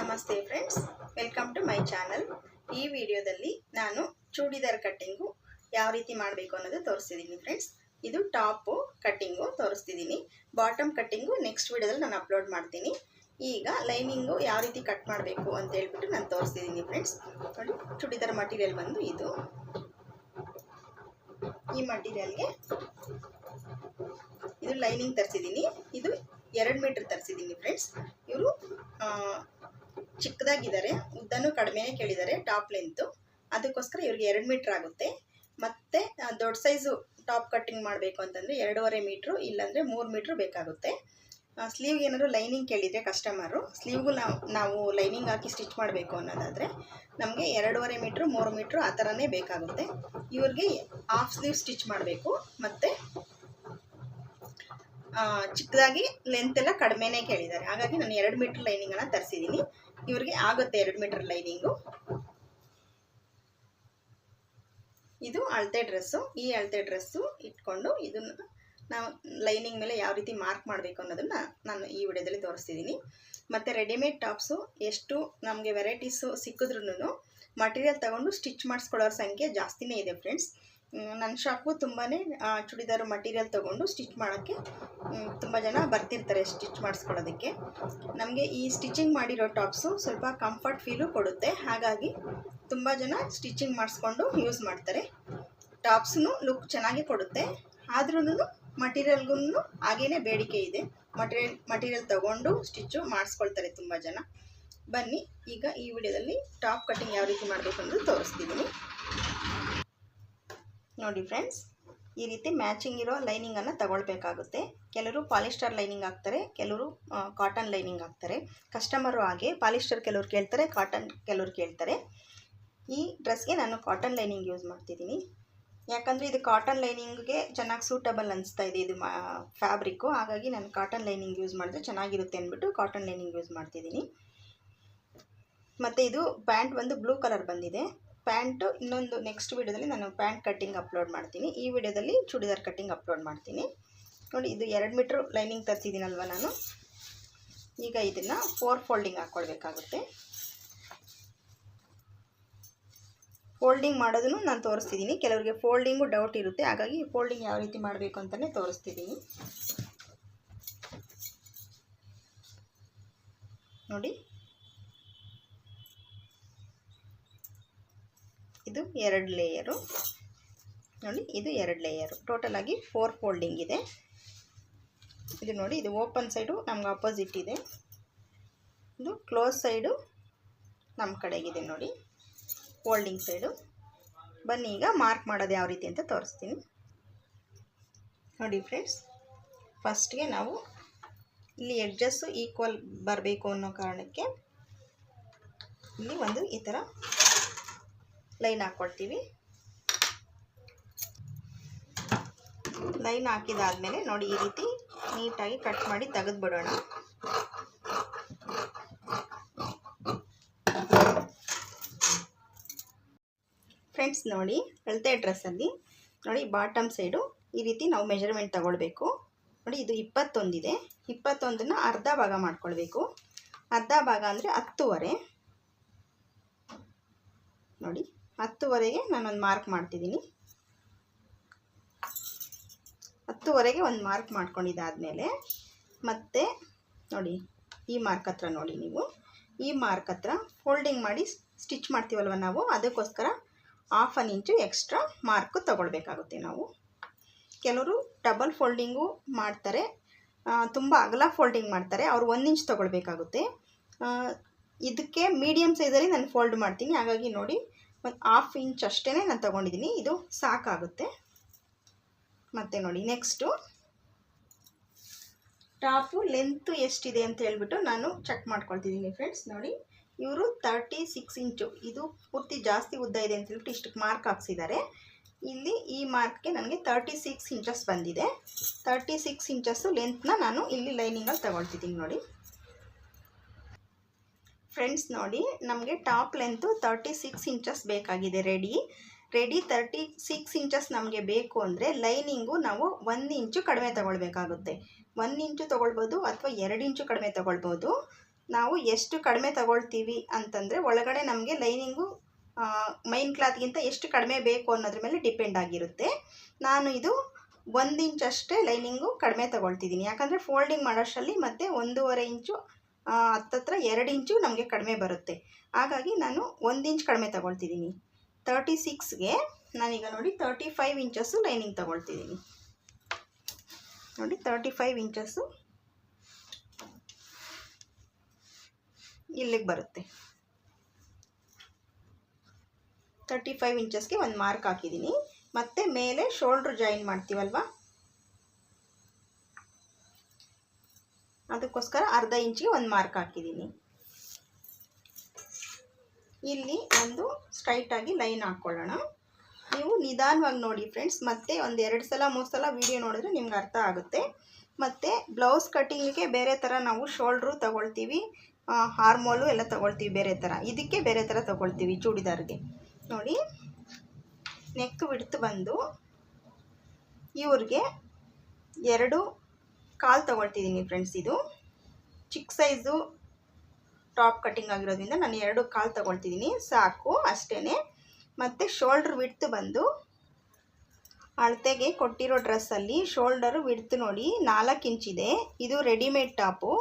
ನಮಸ್ತೆ friends, welcome to my channel. ಈ ವಿಡಿಯೋದಲ್ಲಿ ನಾನು ಚೂಡಿದಾರ್ ಕಟ್ಟಿಂಗು ಯಾವ ರೀತಿ ಮಾಡಬೇಕು ಅನ್ನೋದು ತೋರಿಸ್ತಿದ್ದೀನಿ ಫ್ರೆಂಡ್ಸ್. ಇದು ಟಾಪು ಕಟ್ಟಿಂಗು ತೋರಿಸ್ತಿದ್ದೀನಿ. ಬಾಟಮ್ ಕಟ್ಟಿಂಗು ನೆಕ್ಸ್ಟ್ ವಿಡಿಯೋದಲ್ಲಿ ನಾನು ಅಪ್ಲೋಡ್ ಮಾಡ್ತೀನಿ. ಈಗ ಲೈನಿಂಗು ಯಾವ ರೀತಿ ಕಟ್ ಮಾಡಬೇಕು ಅಂತ ಹೇಳ್ಬಿಟ್ಟು ನಾನು ತೋರಿಸ್ತಿದ್ದೀನಿ ಫ್ರೆಂಡ್ಸ್. ನೋಡಿ, ಚೂಡಿದಾರ್ ಮಟೀರಿಯಲ್ ಬಂದು ಇದು. ಈ ಮಟೀರಿಯಲ್ಗೆ ಇದು ಲೈನಿಂಗ್ ತರಿಸಿದ್ದೀನಿ. ಇದು 2 ಮೀಟರ್ ತರಿಸಿದ್ದೀನಿ ಫ್ರೆಂಡ್ಸ್. ಇವರು ಚಿಕ್ಕದಾಗಿದ್ದಾರೆ, ಉದ್ದನೂ ಕಡಿಮೆನೇ ಕೇಳಿದ್ದಾರೆ ಟಾಪ್ ಲೆಂತು. ಅದಕ್ಕೋಸ್ಕರ ಇವ್ರಿಗೆ 2 ಮೀಟ್ರ್ ಆಗುತ್ತೆ. ಮತ್ತು ದೊಡ್ಡ ಸೈಜು ಟಾಪ್ ಕಟ್ಟಿಂಗ್ ಮಾಡಬೇಕು ಅಂತಂದರೆ 2.5 ಮೀಟ್ರು, ಇಲ್ಲಾಂದರೆ 3 ಮೀಟ್ರು ಬೇಕಾಗುತ್ತೆ. ಸ್ಲೀವ್ಗೆ ಏನಾದರೂ ಲೈನಿಂಗ್ ಕೇಳಿದರೆ ಕಸ್ಟಮರು, ಸ್ಲೀವ್ಗೂ ನಾವು ಲೈನಿಂಗ್ ಹಾಕಿ ಸ್ಟಿಚ್ ಮಾಡಬೇಕು ಅನ್ನೋದಾದರೆ ನಮಗೆ 2.5 ಮೀಟ್ರು 3 ಮೀಟ್ರು ಆ ಥರನೇ ಬೇಕಾಗುತ್ತೆ. ಇವ್ರಿಗೆ ಹಾಫ್ ಸ್ಲೀವ್ ಸ್ಟಿಚ್ ಮಾಡಬೇಕು, ಮತ್ತು ಚಿಕ್ಕದಾಗಿ ಲೆಂತ್ ಎಲ್ಲ ಕಡಿಮೆನೇ ಕೇಳಿದ್ದಾರೆ. ಹಾಗಾಗಿ ನಾನು 2 ಮೀಟ್ರ್ ಲೈನಿಂಗನ್ನು ತರಿಸಿದ್ದೀನಿ. ಇವ್ರಿಗೆ ಆಗುತ್ತೆ 2 ಮೀಟ್ರ್ ಲೈನಿಂಗು. ಇದು ಅಳತೆ ಡ್ರೆಸ್ಸು. ಈ ಅಳತೆ ಡ್ರೆಸ್ಸು ಇಟ್ಕೊಂಡು ಇದನ್ನು ನಾವು ಲೈನಿಂಗ್ ಮೇಲೆ ಯಾವ ರೀತಿ ಮಾರ್ಕ್ ಮಾಡಬೇಕು ಅನ್ನೋದನ್ನು ನಾನು ಈ ವಿಡಿಯೋದಲ್ಲಿ ತೋರಿಸ್ತಿದ್ದೀನಿ. ಮತ್ತು ರೆಡಿಮೇಡ್ ಟಾಪ್ಸು ಎಷ್ಟು ನಮಗೆ ವೆರೈಟೀಸು ಸಿಕ್ಕಿದ್ರೂ ಮಟೀರಿಯಲ್ ತಗೊಂಡು ಸ್ಟಿಚ್ ಮಾಡಿಸ್ಕೊಳ್ಳೋರ ಸಂಖ್ಯೆ ಜಾಸ್ತಿನೇ ಇದೆ ಫ್ರೆಂಡ್ಸ್. ನನ್ನ ಶಾಪು ತುಂಬಾ ಚೂಡಿದಾರು ಮಟೀರಿಯಲ್ ತೊಗೊಂಡು ಸ್ಟಿಚ್ ಮಾಡೋಕ್ಕೆ ತುಂಬ ಜನ ಬರ್ತಿರ್ತಾರೆ ಸ್ಟಿಚ್ ಮಾಡಿಸ್ಕೊಳ್ಳೋದಕ್ಕೆ. ನಮಗೆ ಈ ಸ್ಟಿಚಿಂಗ್ ಮಾಡಿರೋ ಟಾಪ್ಸು ಸ್ವಲ್ಪ ಕಂಫರ್ಟ್ ಫೀಲು ಕೊಡುತ್ತೆ. ಹಾಗಾಗಿ ತುಂಬ ಜನ ಸ್ಟಿಚಿಂಗ್ ಮಾಡಿಸ್ಕೊಂಡು ಯೂಸ್ ಮಾಡ್ತಾರೆ. ಟಾಪ್ಸ್ನು ಲುಕ್ ಚೆನ್ನಾಗಿ ಕೊಡುತ್ತೆ. ಆದ್ರೂ ಮಟೀರಿಯಲ್ಗೂ ಹಾಗೇ ಬೇಡಿಕೆ ಇದೆ. ಮಟೀರಿಯಲ್ ತೊಗೊಂಡು ಸ್ಟಿಚ್ಚು ಮಾಡಿಸ್ಕೊಳ್ತಾರೆ ತುಂಬ ಜನ. ಬನ್ನಿ, ಈಗ ಈ ವಿಡಿಯೋದಲ್ಲಿ ಟಾಪ್ ಕಟ್ಟಿಂಗ್ ಯಾವ ರೀತಿ ಮಾಡಬೇಕು ಅನ್ನೋದು ತೋರಿಸ್ತಿದ್ದೀನಿ. ನೋಡಿ ಫ್ರೆಂಡ್ಸ್, ಈ ರೀತಿ ಮ್ಯಾಚಿಂಗ್ ಇರೋ ಲೈನಿಂಗನ್ನು ತಗೊಳ್ಬೇಕಾಗುತ್ತೆ. ಕೆಲವರು ಪಾಲಿಸ್ಟರ್ ಲೈನಿಂಗ್ ಹಾಕ್ತಾರೆ, ಕೆಲವರು ಕಾಟನ್ ಲೈನಿಂಗ್ ಹಾಕ್ತಾರೆ. ಕಸ್ಟಮರು ಹಾಗೆ ಪಾಲಿಸ್ಟರ್ ಕೆಲವ್ರು ಕೇಳ್ತಾರೆ, ಕಾಟನ್ ಕೆಲವ್ರು ಕೇಳ್ತಾರೆ. ಈ ಡ್ರೆಸ್ಗೆ ನಾನು ಕಾಟನ್ ಲೈನಿಂಗ್ ಯೂಸ್ ಮಾಡ್ತಿದ್ದೀನಿ. ಯಾಕಂದರೆ ಇದು ಕಾಟನ್ ಲೈನಿಂಗ್ಗೆ ಚೆನ್ನಾಗಿ ಸೂಟಬಲ್ ಅನಿಸ್ತಾ ಇದೆ ಇದು ಫ್ಯಾಬ್ರಿಕ್ಕು. ಹಾಗಾಗಿ ನಾನು ಕಾಟನ್ ಲೈನಿಂಗ್ ಯೂಸ್ ಮಾಡಿದ್ರೆ ಚೆನ್ನಾಗಿರುತ್ತೆ ಅಂದ್ಬಿಟ್ಟು ಕಾಟನ್ ಲೈನಿಂಗ್ ಯೂಸ್ ಮಾಡ್ತಿದ್ದೀನಿ. ಮತ್ತು ಇದು ಪ್ಯಾಂಟ್ ಒಂದು ಬ್ಲೂ ಕಲರ್ ಬಂದಿದೆ. ಪ್ಯಾಂಟು ಇನ್ನೊಂದು ನೆಕ್ಸ್ಟ್ ವಿಡಿಯೋದಲ್ಲಿ ನಾನು ಪ್ಯಾಂಟ್ ಕಟ್ಟಿಂಗ್ ಅಪ್ಲೋಡ್ ಮಾಡ್ತೀನಿ. ಈ ವಿಡಿಯೋದಲ್ಲಿ ಚೂಡಿದಾರ್ ಕಟ್ಟಿಂಗ್ ಅಪ್ಲೋಡ್ ಮಾಡ್ತೀನಿ. ನೋಡಿ, ಇದು 2 ಮೀಟ್ರ್ ಲೈನಿಂಗ್ ತರಿಸಿದ್ದೀನಲ್ವ ನಾನು. ಈಗ ಇದನ್ನು 4 ಫೋಲ್ಡಿಂಗ್ ಹಾಕ್ಕೊಳ್ಬೇಕಾಗುತ್ತೆ. ಫೋಲ್ಡಿಂಗ್ ಮಾಡೋದನ್ನು ನಾನು ತೋರಿಸ್ತಿದ್ದೀನಿ. ಕೆಲವರಿಗೆ ಫೋಲ್ಡಿಂಗು ಡೌಟ್ ಇರುತ್ತೆ, ಹಾಗಾಗಿ ಫೋಲ್ಡಿಂಗ್ ಯಾವ ರೀತಿ ಮಾಡಬೇಕು ಅಂತಲೇ ತೋರಿಸ್ತಿದ್ದೀನಿ. ನೋಡಿ, ಇದು 2 ಲೇಯರು. ನೋಡಿ, ಇದು 2 ಲೇಯರು. ಟೋಟಲಾಗಿ 4 ಫೋಲ್ಡಿಂಗ್ ಇದೆ. ಇದು ನೋಡಿ, ಇದು ಓಪನ್ ಸೈಡು ನಮ್ಗೆ ಆಪೋಸಿಟ್ ಇದೆ. ಇದು ಕ್ಲೋಸ್ ಸೈಡು ನಮ್ಮ ಕಡೆಗಿದೆ. ನೋಡಿ, ಫೋಲ್ಡಿಂಗ್ ಸೈಡು. ಬನ್ನಿ, ಈಗ ಮಾರ್ಕ್ ಮಾಡೋದು ಯಾವ ರೀತಿ ಅಂತ ತೋರಿಸ್ತೀನಿ. ನೋಡಿ ಫ್ರೆಂಡ್ಸ್, ಫಸ್ಟ್ಗೆ ನಾವು ಇಲ್ಲಿ ಎಡ್ಜಸ್ಸು ಈಕ್ವಲ್ ಬರಬೇಕು ಅನ್ನೋ ಕಾರಣಕ್ಕೆ ಇಲ್ಲಿ ಒಂದು ಈ ಥರ ಲೈನ್ ಹಾಕ್ಕೊಳ್ತೀವಿ. ಲೈನ್ ಹಾಕಿದಾದ್ಮೇಲೆ ನೋಡಿ, ಈ ರೀತಿ ನೀಟಾಗಿ ಕಟ್ ಮಾಡಿ ತೆಗೆದುಬಿಡೋಣ. ಫ್ರೆಂಡ್ಸ್ ನೋಡಿ, ಅಳತೆ ಡ್ರೆಸ್ಸಲ್ಲಿ ನೋಡಿ ಬಾಟಮ್ ಸೈಡು ಈ ರೀತಿ ನಾವು ಮೆಜರ್ಮೆಂಟ್ ತಗೊಳ್ಬೇಕು. ನೋಡಿ, ಇದು 21 ಇದೆ. 21ನ್ನು ಅರ್ಧ ಭಾಗ ಮಾಡ್ಕೊಳ್ಬೇಕು. ಅರ್ಧ ಭಾಗ ಅಂದರೆ 10.5. ನೋಡಿ, 10.5ಗೆ ನಾನೊಂದು ಮಾರ್ಕ್ ಮಾಡ್ತಿದ್ದೀನಿ. 10.5ಗೆ ಒಂದು ಮಾರ್ಕ್ ಮಾಡ್ಕೊಂಡಿದ್ದಾದಮೇಲೆ ಮತ್ತೆ ನೋಡಿ, ಈ ಮಾರ್ಕ್ ಹತ್ರ ನೋಡಿ, ನೀವು ಈ ಮಾರ್ಕ್ ಹತ್ರ ಫೋಲ್ಡಿಂಗ್ ಮಾಡಿ ಸ್ಟಿಚ್ ಮಾಡ್ತೀವಲ್ವ ನಾವು, ಅದಕ್ಕೋಸ್ಕರ 1/2 ಇಂಚು ಎಕ್ಸ್ಟ್ರಾ ಮಾರ್ಕು ತಗೊಳ್ಬೇಕಾಗುತ್ತೆ ನಾವು. ಕೆಲವರು ಡಬಲ್ ಫೋಲ್ಡಿಂಗು ಮಾಡ್ತಾರೆ, ತುಂಬ ಅಗಲ ಫೋಲ್ಡಿಂಗ್ ಮಾಡ್ತಾರೆ. ಅವರು 1 ಇಂಚ್ ತೊಗೊಳ್ಬೇಕಾಗುತ್ತೆ. ಇದಕ್ಕೆ ಮೀಡಿಯಮ್ ಸೈಜಲ್ಲಿ ನಾನು ಫೋಲ್ಡ್ ಮಾಡ್ತೀನಿ. ಹಾಗಾಗಿ ನೋಡಿ, ಒಂದು 1/2 ಇಂಚ್ ಅಷ್ಟೇ ನಾನು ತೊಗೊಂಡಿದ್ದೀನಿ. ಇದು ಸಾಕಾಗುತ್ತೆ. ಮತ್ತು ನೋಡಿ, ನೆಕ್ಸ್ಟು ಟಾಪು ಲೆಂತು ಎಷ್ಟಿದೆ ಅಂತ ಹೇಳ್ಬಿಟ್ಟು ನಾನು ಚೆಕ್ ಮಾಡ್ಕೊಳ್ತಿದ್ದೀನಿ ಫ್ರೆಂಡ್ಸ್. ನೋಡಿ, ಇವರು 36 ಇಂಚು, ಇದು ಪೂರ್ತಿ ಜಾಸ್ತಿ ಉದ್ದ ಇದೆ ಅಂತ ಹೇಳ್ಬಿಟ್ಟು ಇಷ್ಟಕ್ಕೆ ಮಾರ್ಕ್ ಹಾಕ್ಸಿದ್ದಾರೆ. ಇಲ್ಲಿ ಈ ಮಾರ್ಕ್ಗೆ ನನಗೆ 36 ಇಂಚಸ್ ಬಂದಿದೆ. 36 ಇಂಚಸ್ಸು ಲೆಂತ್ನ ನಾನು ಇಲ್ಲಿ ಲೈನಿಂಗಲ್ಲಿ ತಗೊಳ್ತಿದ್ದೀನಿ. ನೋಡಿ ಫ್ರೆಂಡ್ಸ್, ನೋಡಿ, ನಮಗೆ ಟಾಪ್ ಲೆಂತು 36 ಇಂಚಸ್ ಬೇಕಾಗಿದೆ. ರೆಡಿ 36 ಇಂಚಸ್ ನಮಗೆ ಬೇಕು ಅಂದರೆ ಲೈನಿಂಗು ನಾವು 1 ಇಂಚು ಕಡಿಮೆ ತೊಗೊಳ್ಬೇಕಾಗುತ್ತೆ. 1 ಇಂಚು ತೊಗೊಳ್ಬೋದು ಅಥವಾ 2 ಇಂಚು ಕಡಿಮೆ ತೊಗೊಳ್ಬೋದು. ನಾವು ಎಷ್ಟು ಕಡಿಮೆ ತಗೊಳ್ತೀವಿ ಅಂತಂದರೆ ಒಳಗಡೆ ನಮಗೆ ಲೈನಿಂಗು ಮೈನ್ ಕ್ಲಾತ್ಗಿಂತ ಎಷ್ಟು ಕಡಿಮೆ ಬೇಕು ಅನ್ನೋದ್ರ ಮೇಲೆ ಡಿಪೆಂಡ್ ಆಗಿರುತ್ತೆ. ನಾನು ಇದು 1 ಇಂಚ್ ಅಷ್ಟೇ ಲೈನಿಂಗು ಕಡಿಮೆ ತಗೊಳ್ತಿದ್ದೀನಿ, ಯಾಕಂದರೆ ಫೋಲ್ಡಿಂಗ್ ಮಾಡೋಷ್ಟರಲ್ಲಿ ಮತ್ತು 1.5 ಇಂಚು ಹತ್ತತ್ರ 2 ಇಂಚು ನಮಗೆ ಕಡಿಮೆ ಬರುತ್ತೆ. ಹಾಗಾಗಿ ನಾನು 1 ಇಂಚ್ ಕಡಿಮೆ ತಗೊಳ್ತಿದ್ದೀನಿ. 36ಗೆ ನಾನೀಗ ನೋಡಿ 35 ಇಂಚಸ್ಸು ಲೈನಿಂಗ್ ತಗೊಳ್ತಿದ್ದೀನಿ. ನೋಡಿ 35 ಇಂಚಸ್ಸು ಇಲ್ಲಿಗೆ ಬರುತ್ತೆ. 35 ಇಂಚಸ್ಗೆ ಒಂದು ಮಾರ್ಕ್ ಹಾಕಿದ್ದೀನಿ. ಮತ್ತು ಮೇಲೆ ಶೋಲ್ಡ್ರ್ ಜಾಯಿನ್ ಮಾಡ್ತೀವಲ್ವ, ಅದಕ್ಕೋಸ್ಕರ ಅರ್ಧ ಇಂಚಿಗೆ ಒಂದು ಮಾರ್ಕ್ ಹಾಕಿದ್ದೀನಿ. ಇಲ್ಲಿ ಒಂದು ಸ್ಟ್ರೈಟಾಗಿ ಲೈನ್ ಹಾಕ್ಕೊಳ್ಳೋಣ. ನೀವು ನಿಧಾನವಾಗಿ ನೋಡಿ ಫ್ರೆಂಡ್ಸ್, ಮತ್ತೆ ಒಂದು 2 ಸಲ 3 ಸಲ ವೀಡಿಯೋ ನೋಡಿದ್ರೆ ನಿಮ್ಗೆ ಅರ್ಥ ಆಗುತ್ತೆ. ಮತ್ತು ಬ್ಲೌಸ್ ಕಟ್ಟಿಂಗಿಗೆ ಬೇರೆ ಥರ ನಾವು ಶೋಲ್ಡ್ರು ತಗೊಳ್ತೀವಿ, ಆರ್ಮೋಲು ಎಲ್ಲ ತಗೊಳ್ತೀವಿ ಬೇರೆ ಥರ, ಇದಕ್ಕೆ ಬೇರೆ ಥರ ತಗೊಳ್ತೀವಿ ಚೂಡಿದಾರ್ಗೆ. ನೋಡಿ ನೆಕ್ ವಿಡ್ತ್ ಬಂದು ಇವ್ರಿಗೆ 2.25 ತಗೊಳ್ತಿದ್ದೀನಿ ಫ್ರೆಂಡ್ಸ್. ಇದು ಚಿಕ್ಕ ಸೈಜು ಟಾಪ್ ಕಟ್ಟಿಂಗ್ ಆಗಿರೋದ್ರಿಂದ ನಾನು 2.25 ತಗೊಳ್ತಿದ್ದೀನಿ, ಸಾಕು ಅಷ್ಟೇ. ಮತ್ತು ಶೋಲ್ಡ್ರ್ ವಿಡ್ತ್ ಬಂದು ಅಳತೆಗೆ ಕೊಟ್ಟಿರೋ ಡ್ರೆಸ್ಸಲ್ಲಿ ಶೋಲ್ಡರು ವಿಡ್ತ್ ನೋಡಿ 4 ಇಂಚಿದೆ. ಇದು ರೆಡಿಮೇಡ್ ಟಾಪು,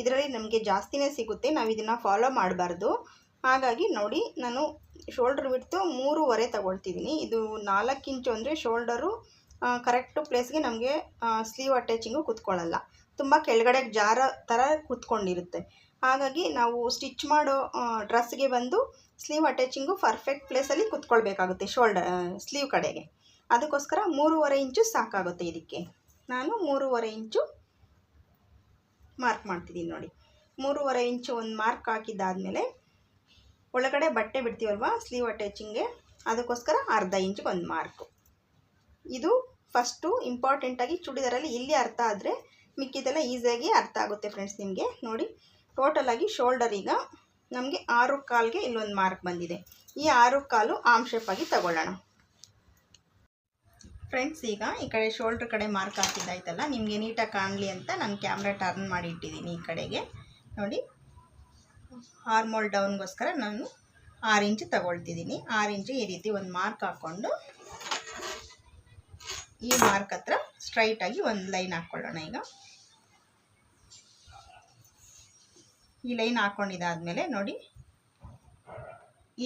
ಇದರಲ್ಲಿ ನಮಗೆ ಜಾಸ್ತಿನೇ ಸಿಗುತ್ತೆ, ನಾವು ಇದನ್ನು ಫಾಲೋ ಮಾಡಬಾರ್ದು. ಹಾಗಾಗಿ ನೋಡಿ ನಾನು ಶೋಲ್ಡ್ರ್ ವಿಡ್ತು 3.25 ತಗೊಳ್ತಿದ್ದೀನಿ. ಇದು 4 ಇಂಚು ಅಂದರೆ ಶೋಲ್ಡರು ಕರೆಕ್ಟು ಪ್ಲೇಸ್ಗೆ ನಮಗೆ ಸ್ಲೀವ್ ಅಟ್ಯಾಚಿಂಗು ಕೂತ್ಕೊಳ್ಳಲ್ಲ, ತುಂಬ ಕೆಳಗಡೆ ಜಾರ ಥರ ಕೂತ್ಕೊಂಡಿರುತ್ತೆ. ಹಾಗಾಗಿ ನಾವು ಸ್ಟಿಚ್ ಮಾಡೋ ಡ್ರೆಸ್ಗೆ ಬಂದು ಸ್ಲೀವ್ ಅಟ್ಯಾಚಿಂಗು ಪರ್ಫೆಕ್ಟ್ ಪ್ಲೇಸಲ್ಲಿ ಕೂತ್ಕೊಳ್ಬೇಕಾಗುತ್ತೆ ಸ್ಲೀವ್ ಕಡೆಗೆ. ಅದಕ್ಕೋಸ್ಕರ 3.25 ಇಂಚು ಸಾಕಾಗುತ್ತೆ. ಇದಕ್ಕೆ ನಾನು 3.25 ಇಂಚು ಮಾರ್ಕ್ ಮಾಡ್ತಿದ್ದೀನಿ. ನೋಡಿ 3.25 ಇಂಚು ಒಂದು ಮಾರ್ಕ್ ಹಾಕಿದ್ದಾದಮೇಲೆ ಒಳಗಡೆ ಬಟ್ಟೆ ಬಿಡ್ತೀವಲ್ವ ಸ್ಲೀವ್ ಅಟ್ಯಾಚಿಂಗ್ಗೆ, ಅದಕ್ಕೋಸ್ಕರ ಅರ್ಧ ಇಂಚಿಗೆ ಒಂದು ಮಾರ್ಕು. ಇದು ಫಸ್ಟು ಇಂಪಾರ್ಟೆಂಟಾಗಿ ಚೂಡಿದಾರಲ್ಲಿ ಇಲ್ಲಿ ಅರ್ಥ ಆದರೆ ಮಿಕ್ಕಿದೆಲ್ಲ ಈಸಿಯಾಗಿ ಅರ್ಥ ಆಗುತ್ತೆ ಫ್ರೆಂಡ್ಸ್ ನಿಮಗೆ. ನೋಡಿ ಟೋಟಲಾಗಿ ಶೋಲ್ಡರ್ ಈಗ ನಮಗೆ 6.25ಗೆ ಇಲ್ಲೊಂದು ಮಾರ್ಕ್ ಬಂದಿದೆ. ಈ 6.25 ಆರ್ಮ್ ಶೇಪಾಗಿ ತಗೊಳ್ಳೋಣ ಫ್ರೆಂಡ್ಸ್. ಈಗ ಈ ಕಡೆ ಶೋಲ್ಡ್ರ್ ಕಡೆ ಮಾರ್ಕ್ ಹಾಕಿದ್ದಾಯ್ತಲ್ಲ, ನಿಮಗೆ ನೀಟಾಗಿ ಕಾಣಲಿ ಅಂತ ನಾನು ಕ್ಯಾಮ್ರಾ ಟರ್ನ್ ಮಾಡಿ ಇಟ್ಟಿದ್ದೀನಿ ಈ ಕಡೆಗೆ. ನೋಡಿ ಆರ್ಮೋಲ್ ಡೌನ್ಗೋಸ್ಕರ ನಾನು 6 ಇಂಚು ತಗೊಳ್ತಿದ್ದೀನಿ. 6 ಇಂಚು ಈ ರೀತಿ ಒಂದು ಮಾರ್ಕ್ ಹಾಕ್ಕೊಂಡು ಈ ಮಾರ್ಕ್ ಹತ್ರ ಸ್ಟ್ರೈಟಾಗಿ ಒಂದು ಲೈನ್ ಹಾಕ್ಕೊಳ್ಳೋಣ. ಈಗ ಈ ಲೈನ್ ಹಾಕ್ಕೊಂಡಿದ್ದಾದಮೇಲೆ ನೋಡಿ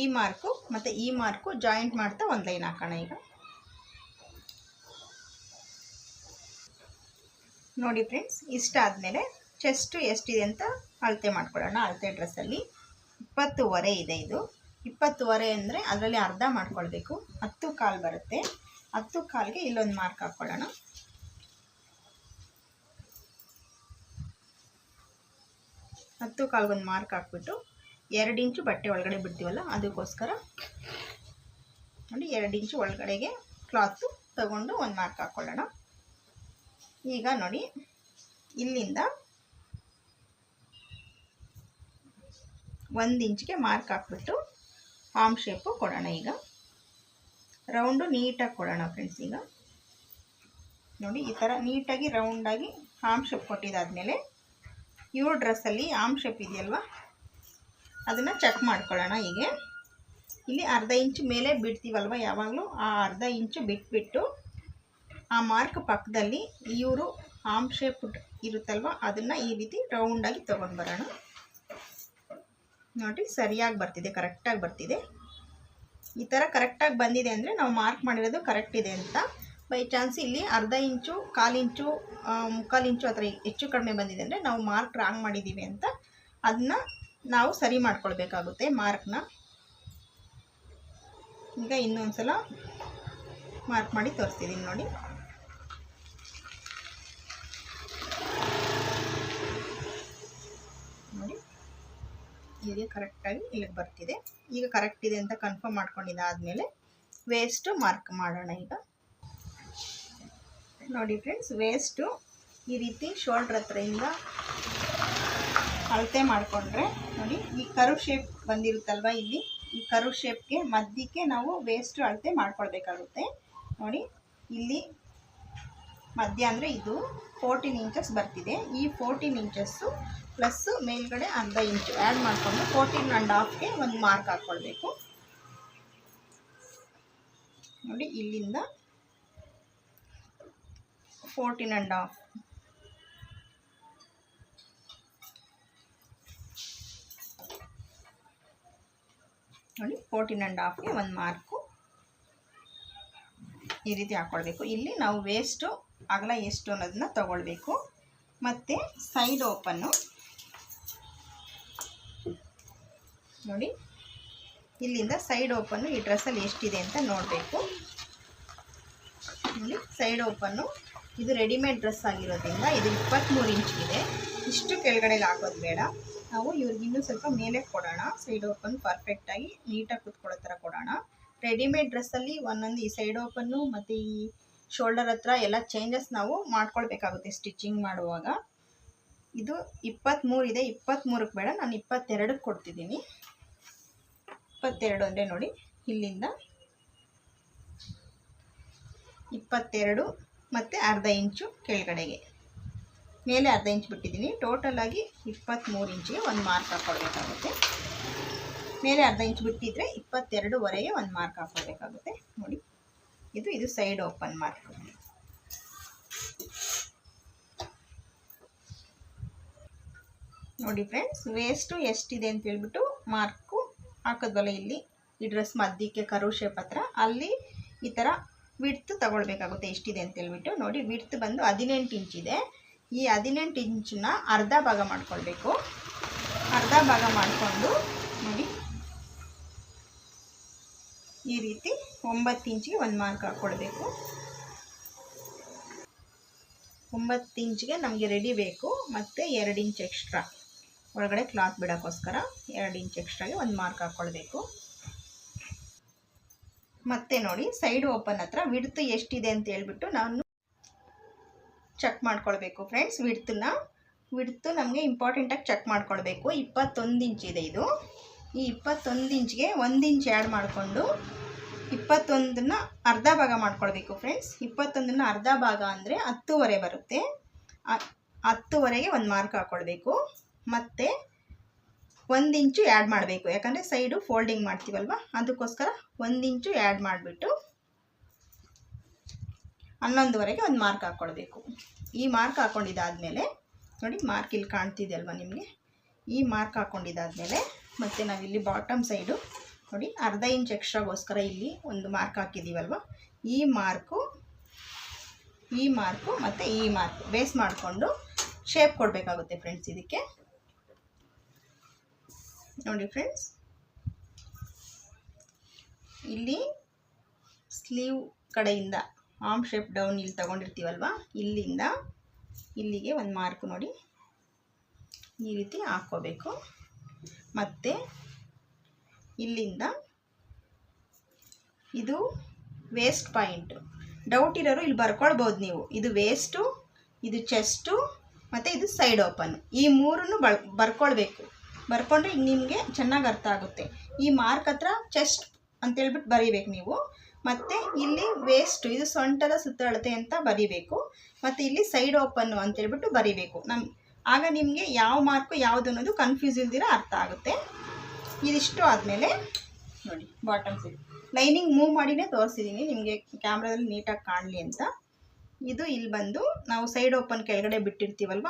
ಈ ಮಾರ್ಕು ಮತ್ತು ಈ ಮಾರ್ಕು ಜಾಯಿಂಟ್ ಮಾಡ್ತಾ ಒಂದು ಲೈನ್ ಹಾಕೋಣ. ಈಗ ನೋಡಿ ಫ್ರೆಂಡ್ಸ್, ಇಷ್ಟಾದಮೇಲೆ ಚೆಸ್ಟು ಎಷ್ಟಿದೆ ಅಂತ ಅಳತೆ ಮಾಡ್ಕೊಳ್ಳೋಣ. ಅಳತೆ ಡ್ರೆಸ್ಸಲ್ಲಿ 20.25 ಇದೆ. ಇದು 20.25 ಅಂದರೆ ಅದರಲ್ಲಿ ಅರ್ಧ ಮಾಡ್ಕೊಳ್ಬೇಕು, 10.25 ಬರುತ್ತೆ. 10.25ಗೆ ಇಲ್ಲೊಂದು ಮಾರ್ಕ್ ಹಾಕ್ಕೊಳ್ಳೋಣ. ಹತ್ತು ಕಾಲ್ಗೊಂದು ಮಾರ್ಕ್ ಹಾಕ್ಬಿಟ್ಟು 2 ಇಂಚು ಬಟ್ಟೆ ಒಳಗಡೆ ಬಿಡ್ತೀವಲ್ಲ, ಅದಕ್ಕೋಸ್ಕರ ನೋಡಿ 2 ಇಂಚು ಒಳಗಡೆಗೆ ಕ್ಲಾತು ತಗೊಂಡು ಒಂದು ಮಾರ್ಕ್ ಹಾಕ್ಕೊಳ್ಳೋಣ. ಈಗ ನೋಡಿ ಇಲ್ಲಿಂದ 1 ಇಂಚಿಗೆ ಮಾರ್ಕ್ ಹಾಕ್ಬಿಟ್ಟು ಆರ್ಮ್ ಶೇಪು ಕೊಡೋಣ. ಈಗ ರೌಂಡು ನೀಟಾಗಿ ಕೊಡೋಣ ಫ್ರೆಂಡ್ಸ್. ಈಗ ನೋಡಿ ಈ ಥರ ನೀಟಾಗಿ ರೌಂಡಾಗಿ ಆರ್ಮ್ ಶೇಪ್ ಕೊಟ್ಟಿದ್ದಾದಮೇಲೆ ಇವ್ರ ಡ್ರೆಸ್ಸಲ್ಲಿ ಆರ್ಮ್ ಶೇಪ್ ಇದೆಯಲ್ವ, ಅದನ್ನು ಚೆಕ್ ಮಾಡ್ಕೊಳ್ಳೋಣ. ಹೀಗೆ ಇಲ್ಲಿ ಅರ್ಧ ಇಂಚು ಮೇಲೆ ಬಿಡ್ತೀವಲ್ವ ಯಾವಾಗಲೂ, ಆ ಅರ್ಧ ಇಂಚು ಬಿಟ್ಬಿಟ್ಟು ಆ ಮಾರ್ಕ್ ಪಕ್ಕದಲ್ಲಿ ಇವರು ಆರ್ಮ್ ಶೇಪ್ ಇರುತ್ತಲ್ವ ಅದನ್ನು ಈ ರೀತಿ ರೌಂಡಾಗಿ ತೊಗೊಂಡು ಬರೋಣ. ನೋಡಿ ಸರಿಯಾಗಿ ಬರ್ತಿದೆ, ಕರೆಕ್ಟಾಗಿ ಬರ್ತಿದೆ. ಈ ಥರ ಕರೆಕ್ಟಾಗಿ ಬಂದಿದೆ ಅಂದರೆ ನಾವು ಮಾರ್ಕ್ ಮಾಡಿರೋದು ಕರೆಕ್ಟ್ ಇದೆ ಅಂತ. ಬೈ ಚಾನ್ಸ್ ಇಲ್ಲಿ ಅರ್ಧ ಇಂಚು, 1/4 ಇಂಚು, 3/4 ಇಂಚು ಆ ಥರ ಹೆಚ್ಚು ಕಡಿಮೆ ಬಂದಿದೆ ಅಂದರೆ ನಾವು ಮಾರ್ಕ್ ರಾಂಗ್ ಮಾಡಿದ್ದೀವಿ ಅಂತ ಅದನ್ನ ನಾವು ಸರಿ ಮಾಡ್ಕೊಳ್ಬೇಕಾಗುತ್ತೆ ಮಾರ್ಕ್ನ. ಈಗ ಇನ್ನೊಂದು ಸಲ ಮಾರ್ಕ್ ಮಾಡಿ ತೋರಿಸ್ತಿದ್ದೀನಿ ನೋಡಿ. ನೋಡಿ ಹೀಗೆ ಕರೆಕ್ಟಾಗಿ ಇಲ್ಲಿಗೆ ಬರ್ತಿದೆ. ಈಗ ಕರೆಕ್ಟ್ ಇದೆ ಅಂತ ಕನ್ಫರ್ಮ್ ಮಾಡ್ಕೊಂಡಿದ್ದಾದಮೇಲೆ ವೇಸ್ಟು ಮಾರ್ಕ್ ಮಾಡೋಣ. ಈಗ ನೋಡಿ ಫ್ರೆಂಡ್ಸ್, ವೇಸ್ಟು ಈ ರೀತಿ ಶೋಲ್ಡ್ರ್ ಹತ್ರದಿಂದ ಅಳತೆ ಮಾಡಿಕೊಂಡ್ರೆ ನೋಡಿ ಈ ಕರ್ವ್ ಶೇಪ್ ಬಂದಿರುತ್ತಲ್ವ, ಇಲ್ಲಿ ಈ ಕರ್ವ್ ಶೇಪ್ಗೆ ಮಧ್ಯಕ್ಕೆ ನಾವು ವೇಸ್ಟು ಅಳತೆ ಮಾಡ್ಕೊಳ್ಬೇಕಾಗುತ್ತೆ. ನೋಡಿ ಇಲ್ಲಿ ಮಧ್ಯ ಅಂದರೆ ಇದು 14 ಇಂಚಸ್ ಬರ್ತಿದೆ. ಈ 14 ಇಂಚಸ್ಸು ಪ್ಲಸ್ ಮೇಲ್ಗಡೆ ಅರ್ಧ ಇಂಚು ಆ್ಯಡ್ ಮಾಡಿಕೊಂಡು 14.5ಗೆ ಒಂದು ಮಾರ್ಕ್ ಹಾಕ್ಕೊಳ್ಬೇಕು ನೋಡಿ. ಇಲ್ಲಿಂದ 14.5 ನೋಡಿ. 14.5ಗೆ ಒಂದು ಮಾರ್ಕು ಈ ರೀತಿ ಹಾಕ್ಕೊಳ್ಬೇಕು. ಇಲ್ಲಿ ನಾವು ವೇಸ್ಟು ಅಗಲ ಎಷ್ಟು ಅನ್ನೋದನ್ನ ತಗೊಳ್ಬೇಕು. ಮತ್ತು ಸೈಡ್ ಓಪನ್ನು ನೋಡಿ, ಇಲ್ಲಿಂದ ಸೈಡ್ ಓಪನ್ನು ಈ ಡ್ರೆಸ್ಸಲ್ಲಿ ಎಷ್ಟಿದೆ ಅಂತ ನೋಡಬೇಕು ನೋಡಿ. ಸೈಡ್ ಓಪನ್ನು ಇದು ರೆಡಿಮೇಡ್ ಡ್ರೆಸ್ ಆಗಿರೋದ್ರಿಂದ ಇದು 23 ಇಂಚಿಗಿದೆ. ಇಷ್ಟು ಕೆಳಗಡೆಗೆ ಹಾಕೋದು ಬೇಡ, ನಾವು ಇವ್ರಿಗೆ ಇನ್ನೂ ಸ್ವಲ್ಪ ಮೇಲೆ ಕೊಡೋಣ. ಸೈಡ್ ಓಪನ್ ಪರ್ಫೆಕ್ಟಾಗಿ ನೀಟಾಗಿ ಕೂತ್ಕೊಳ್ಳೋ ಥರ ಕೊಡೋಣ. ರೆಡಿಮೇಡ್ ಡ್ರೆಸ್ಸಲ್ಲಿ ಒಂದೊಂದು ಈ ಸೈಡ್ ಓಪನ್ನು ಮತ್ತು ಈ ಶೋಲ್ಡರ್ ಹತ್ರ ಎಲ್ಲ ಚೇಂಜಸ್ ನಾವು ಮಾಡ್ಕೊಳ್ಬೇಕಾಗುತ್ತೆ ಸ್ಟಿಚಿಂಗ್ ಮಾಡುವಾಗ. ಇದು 23 ಇದೆ, 23ಕ್ಕೆ ಬೇಡ, ನಾನು 22ಕ್ಕೆ ಕೊಡ್ತಿದ್ದೀನಿ. 22 ಅಂದರೆ ನೋಡಿ ಇಲ್ಲಿಂದ 22 ಮತ್ತು ಅರ್ಧ ಇಂಚು ಕೆಳಗಡೆಗೆ, ಮೇಲೆ ಅರ್ಧ ಇಂಚು ಬಿಟ್ಟಿದ್ದೀನಿ. ಟೋಟಲಾಗಿ 23 ಇಂಚಿಗೆ ಒಂದು ಮಾರ್ಕ್ ಹಾಕ್ಕೊಳ್ಬೇಕಾಗುತ್ತೆ. ಮೇಲೆ ಅರ್ಧ ಇಂಚು ಬಿಟ್ಟಿದ್ರೆ 22ವರೆಗೆ ಒಂದು ಮಾರ್ಕ್ ಹಾಕ್ಕೊಳ್ಬೇಕಾಗುತ್ತೆ ನೋಡಿ. ಇದು ಸೈಡ್ ಓಪನ್ ಮಾರ್ಕ್ ನೋಡಿ ಫ್ರೆಂಡ್ಸ್. ವೇಸ್ಟು ಎಷ್ಟಿದೆ ಅಂತ ಹೇಳ್ಬಿಟ್ಟು ಮಾರ್ಕು ಹಾಕೋದ್ವಲ್ಲ, ಇಲ್ಲಿ ಈ ಡ್ರೆಸ್ ಮಧ್ಯಕ್ಕೆ ಕರು ಶೇಪ್ ಹತ್ರ ಅಲ್ಲಿ ಈ ಥರ ವಿಡ್ತ್ ತಗೊಳ್ಬೇಕಾಗುತ್ತೆ ಎಷ್ಟಿದೆ ಅಂತ ಹೇಳ್ಬಿಟ್ಟು ನೋಡಿ. ವಿಡ್ತ್ ಬಂದು 18 ಇಂಚಿದೆ. ಈ 18 ಇಂಚನ್ನ ಅರ್ಧ ಭಾಗ ಮಾಡ್ಕೊಳ್ಬೇಕು. ಅರ್ಧ ಭಾಗ ಮಾಡಿಕೊಂಡು ನೋಡಿ ಈ ರೀತಿ 9 ಇಂಚಿಗೆ ಒಂದು ಮಾರ್ಕ್ ಹಾಕ್ಕೊಳ್ಬೇಕು. 9 ಇಂಚಿಗೆ ನಮಗೆ ರೆಡಿ ಬೇಕು. ಮತ್ತು 2 ಇಂಚ್ ಎಕ್ಸ್ಟ್ರಾ ಒಳಗಡೆ ಕ್ಲಾತ್ ಬಿಡೋಕ್ಕೋಸ್ಕರ 2 ಇಂಚ್ ಎಕ್ಸ್ಟ್ರಾಗೆ ಒಂದು ಮಾರ್ಕ್ ಹಾಕ್ಕೊಳ್ಬೇಕು. ಮತ್ತು ನೋಡಿ ಸೈಡ್ ಓಪನ್ ಹತ್ರ ವಿಡ್ತ್ ಎಷ್ಟಿದೆ ಅಂತ ಹೇಳ್ಬಿಟ್ಟು ನಾನು ಚೆಕ್ ಮಾಡ್ಕೊಳ್ಬೇಕು ಫ್ರೆಂಡ್ಸ್. ವಿಡ್ತು ನಮಗೆ ಇಂಪಾರ್ಟೆಂಟಾಗಿ ಚೆಕ್ ಮಾಡ್ಕೊಳ್ಬೇಕು. 21 ಇಂಚಿದೆ ಇದು. ಈ 21 ಇಂಚ್ಗೆ 1 ಇಂಚ್ ಆ್ಯಡ್ ಮಾಡಿಕೊಂಡು 21ನ್ನ ಅರ್ಧ ಭಾಗ ಮಾಡ್ಕೊಳ್ಬೇಕು ಫ್ರೆಂಡ್ಸ್. 21ನ್ನ ಅರ್ಧ ಭಾಗ ಅಂದರೆ 10ವರೆ ಬರುತ್ತೆ. 10ವರೆಗೆ ಒಂದು ಮಾರ್ಕ್ ಹಾಕ್ಕೊಳ್ಬೇಕು. ಮತ್ತು 1 ಇಂಚು ಆ್ಯಡ್ ಮಾಡಬೇಕು, ಯಾಕಂದರೆ ಸೈಡು ಫೋಲ್ಡಿಂಗ್ ಮಾಡ್ತೀವಲ್ವ, ಅದಕ್ಕೋಸ್ಕರ 1 ಇಂಚು ಆ್ಯಡ್ ಮಾಡಿಬಿಟ್ಟು 11ವರೆಗೆ ಒಂದು ಮಾರ್ಕ್ ಹಾಕ್ಕೊಳ್ಬೇಕು. ಈ ಮಾರ್ಕ್ ಹಾಕ್ಕೊಂಡಿದ್ದಾದಮೇಲೆ ನೋಡಿ, ಮಾರ್ಕ್ ಇಲ್ಲಿ ಕಾಣ್ತಿದೆ ಅಲ್ವ ನಿಮಗೆ, ಈ ಮಾರ್ಕ್ ಹಾಕ್ಕೊಂಡಿದ್ದಾದಮೇಲೆ ಮತ್ತು ನಾವಿಲ್ಲಿ ಬಾಟಮ್ ಸೈಡು ನೋಡಿ ಅರ್ಧ ಇಂಚ್ ಎಕ್ಸ್ಟ್ರಾಗೋಸ್ಕರ ಇಲ್ಲಿ ಒಂದು ಮಾರ್ಕ್ ಹಾಕಿದ್ದೀವಲ್ವ, ಈ ಮಾರ್ಕು ಮತ್ತು ಈ ಮಾರ್ಕ್ ಬೇಸ್ ಮಾಡಿಕೊಂಡು ಶೇಪ್ ಕೊಡಬೇಕಾಗುತ್ತೆ ಫ್ರೆಂಡ್ಸ್. ಇದಕ್ಕೆ ನೋಡಿ ಫ್ರೆಂಡ್ಸ್, ಇಲ್ಲಿ ಸ್ಲೀವ್ ಕಡೆಯಿಂದ ಆರ್ಮ್ ಶೇಪ್ ಡೌನ್ ಇಲ್ಲಿ ತಗೊಂಡಿರ್ತೀವಲ್ವ, ಇಲ್ಲಿಂದ ಇಲ್ಲಿಗೆ ಒಂದು ಮಾರ್ಕ್ ನೋಡಿ ಈ ರೀತಿ ಹಾಕ್ಕೋಬೇಕು. ಮತ್ತು ಇಲ್ಲಿಂದ ಇದು ವೇಸ್ಟ್ ಪಾಯಿಂಟು. ಡೌಟ್ ಇರೋರು ಇಲ್ಲಿ ಬರ್ಕೊಳ್ಬೋದು ನೀವು. ಇದು ವೇಸ್ಟು, ಇದು ಚೆಸ್ಟು ಮತ್ತು ಇದು ಸೈಡ್ ಓಪನ್ನು, ಈ ಮೂರನ್ನು ಬರ್ಕೊಳ್ಬೇಕು. ಬರ್ಕೊಂಡ್ರೆ ನಿಮಗೆ ಚೆನ್ನಾಗಿ ಅರ್ಥ ಆಗುತ್ತೆ. ಈ ಮಾರ್ಕ್ ಹತ್ರ ಚೆಸ್ಟ್ ಅಂತೇಳ್ಬಿಟ್ಟು ಬರೀಬೇಕು ನೀವು. ಮತ್ತು ಇಲ್ಲಿ ವೇಸ್ಟು, ಇದು ಸೊಂಟದ ಸುತ್ತಳತೆ ಅಂತ ಬರೀಬೇಕು. ಮತ್ತು ಇಲ್ಲಿ ಸೈಡ್ ಓಪನ್ನು ಅಂತೇಳ್ಬಿಟ್ಟು ಬರೀಬೇಕು. ಆಗ ನಿಮಗೆ ಯಾವ ಮಾರ್ಕು ಯಾವುದು ಅನ್ನೋದು ಕನ್ಫ್ಯೂಸ್ ಇಲ್ದಿರ ಅರ್ಥ ಆಗುತ್ತೆ. ಇದಿಷ್ಟು ಆದಮೇಲೆ ನೋಡಿ ಬಾಟಮ್ ಸೈಡ್ ಲೈನಿಂಗ್ ಮೂವ್ ಮಾಡಿನೇ ತೋರಿಸಿದ್ದೀನಿ ನಿಮಗೆ ಕ್ಯಾಮ್ರಾದಲ್ಲಿ ನೀಟಾಗಿ ಕಾಣಲಿ ಅಂತ. ಇದು ಇಲ್ಲಿ ಬಂದು ನಾವು ಸೈಡ್ ಓಪನ್ ಕೆಳಗಡೆ ಬಿಟ್ಟಿರ್ತೀವಲ್ವ,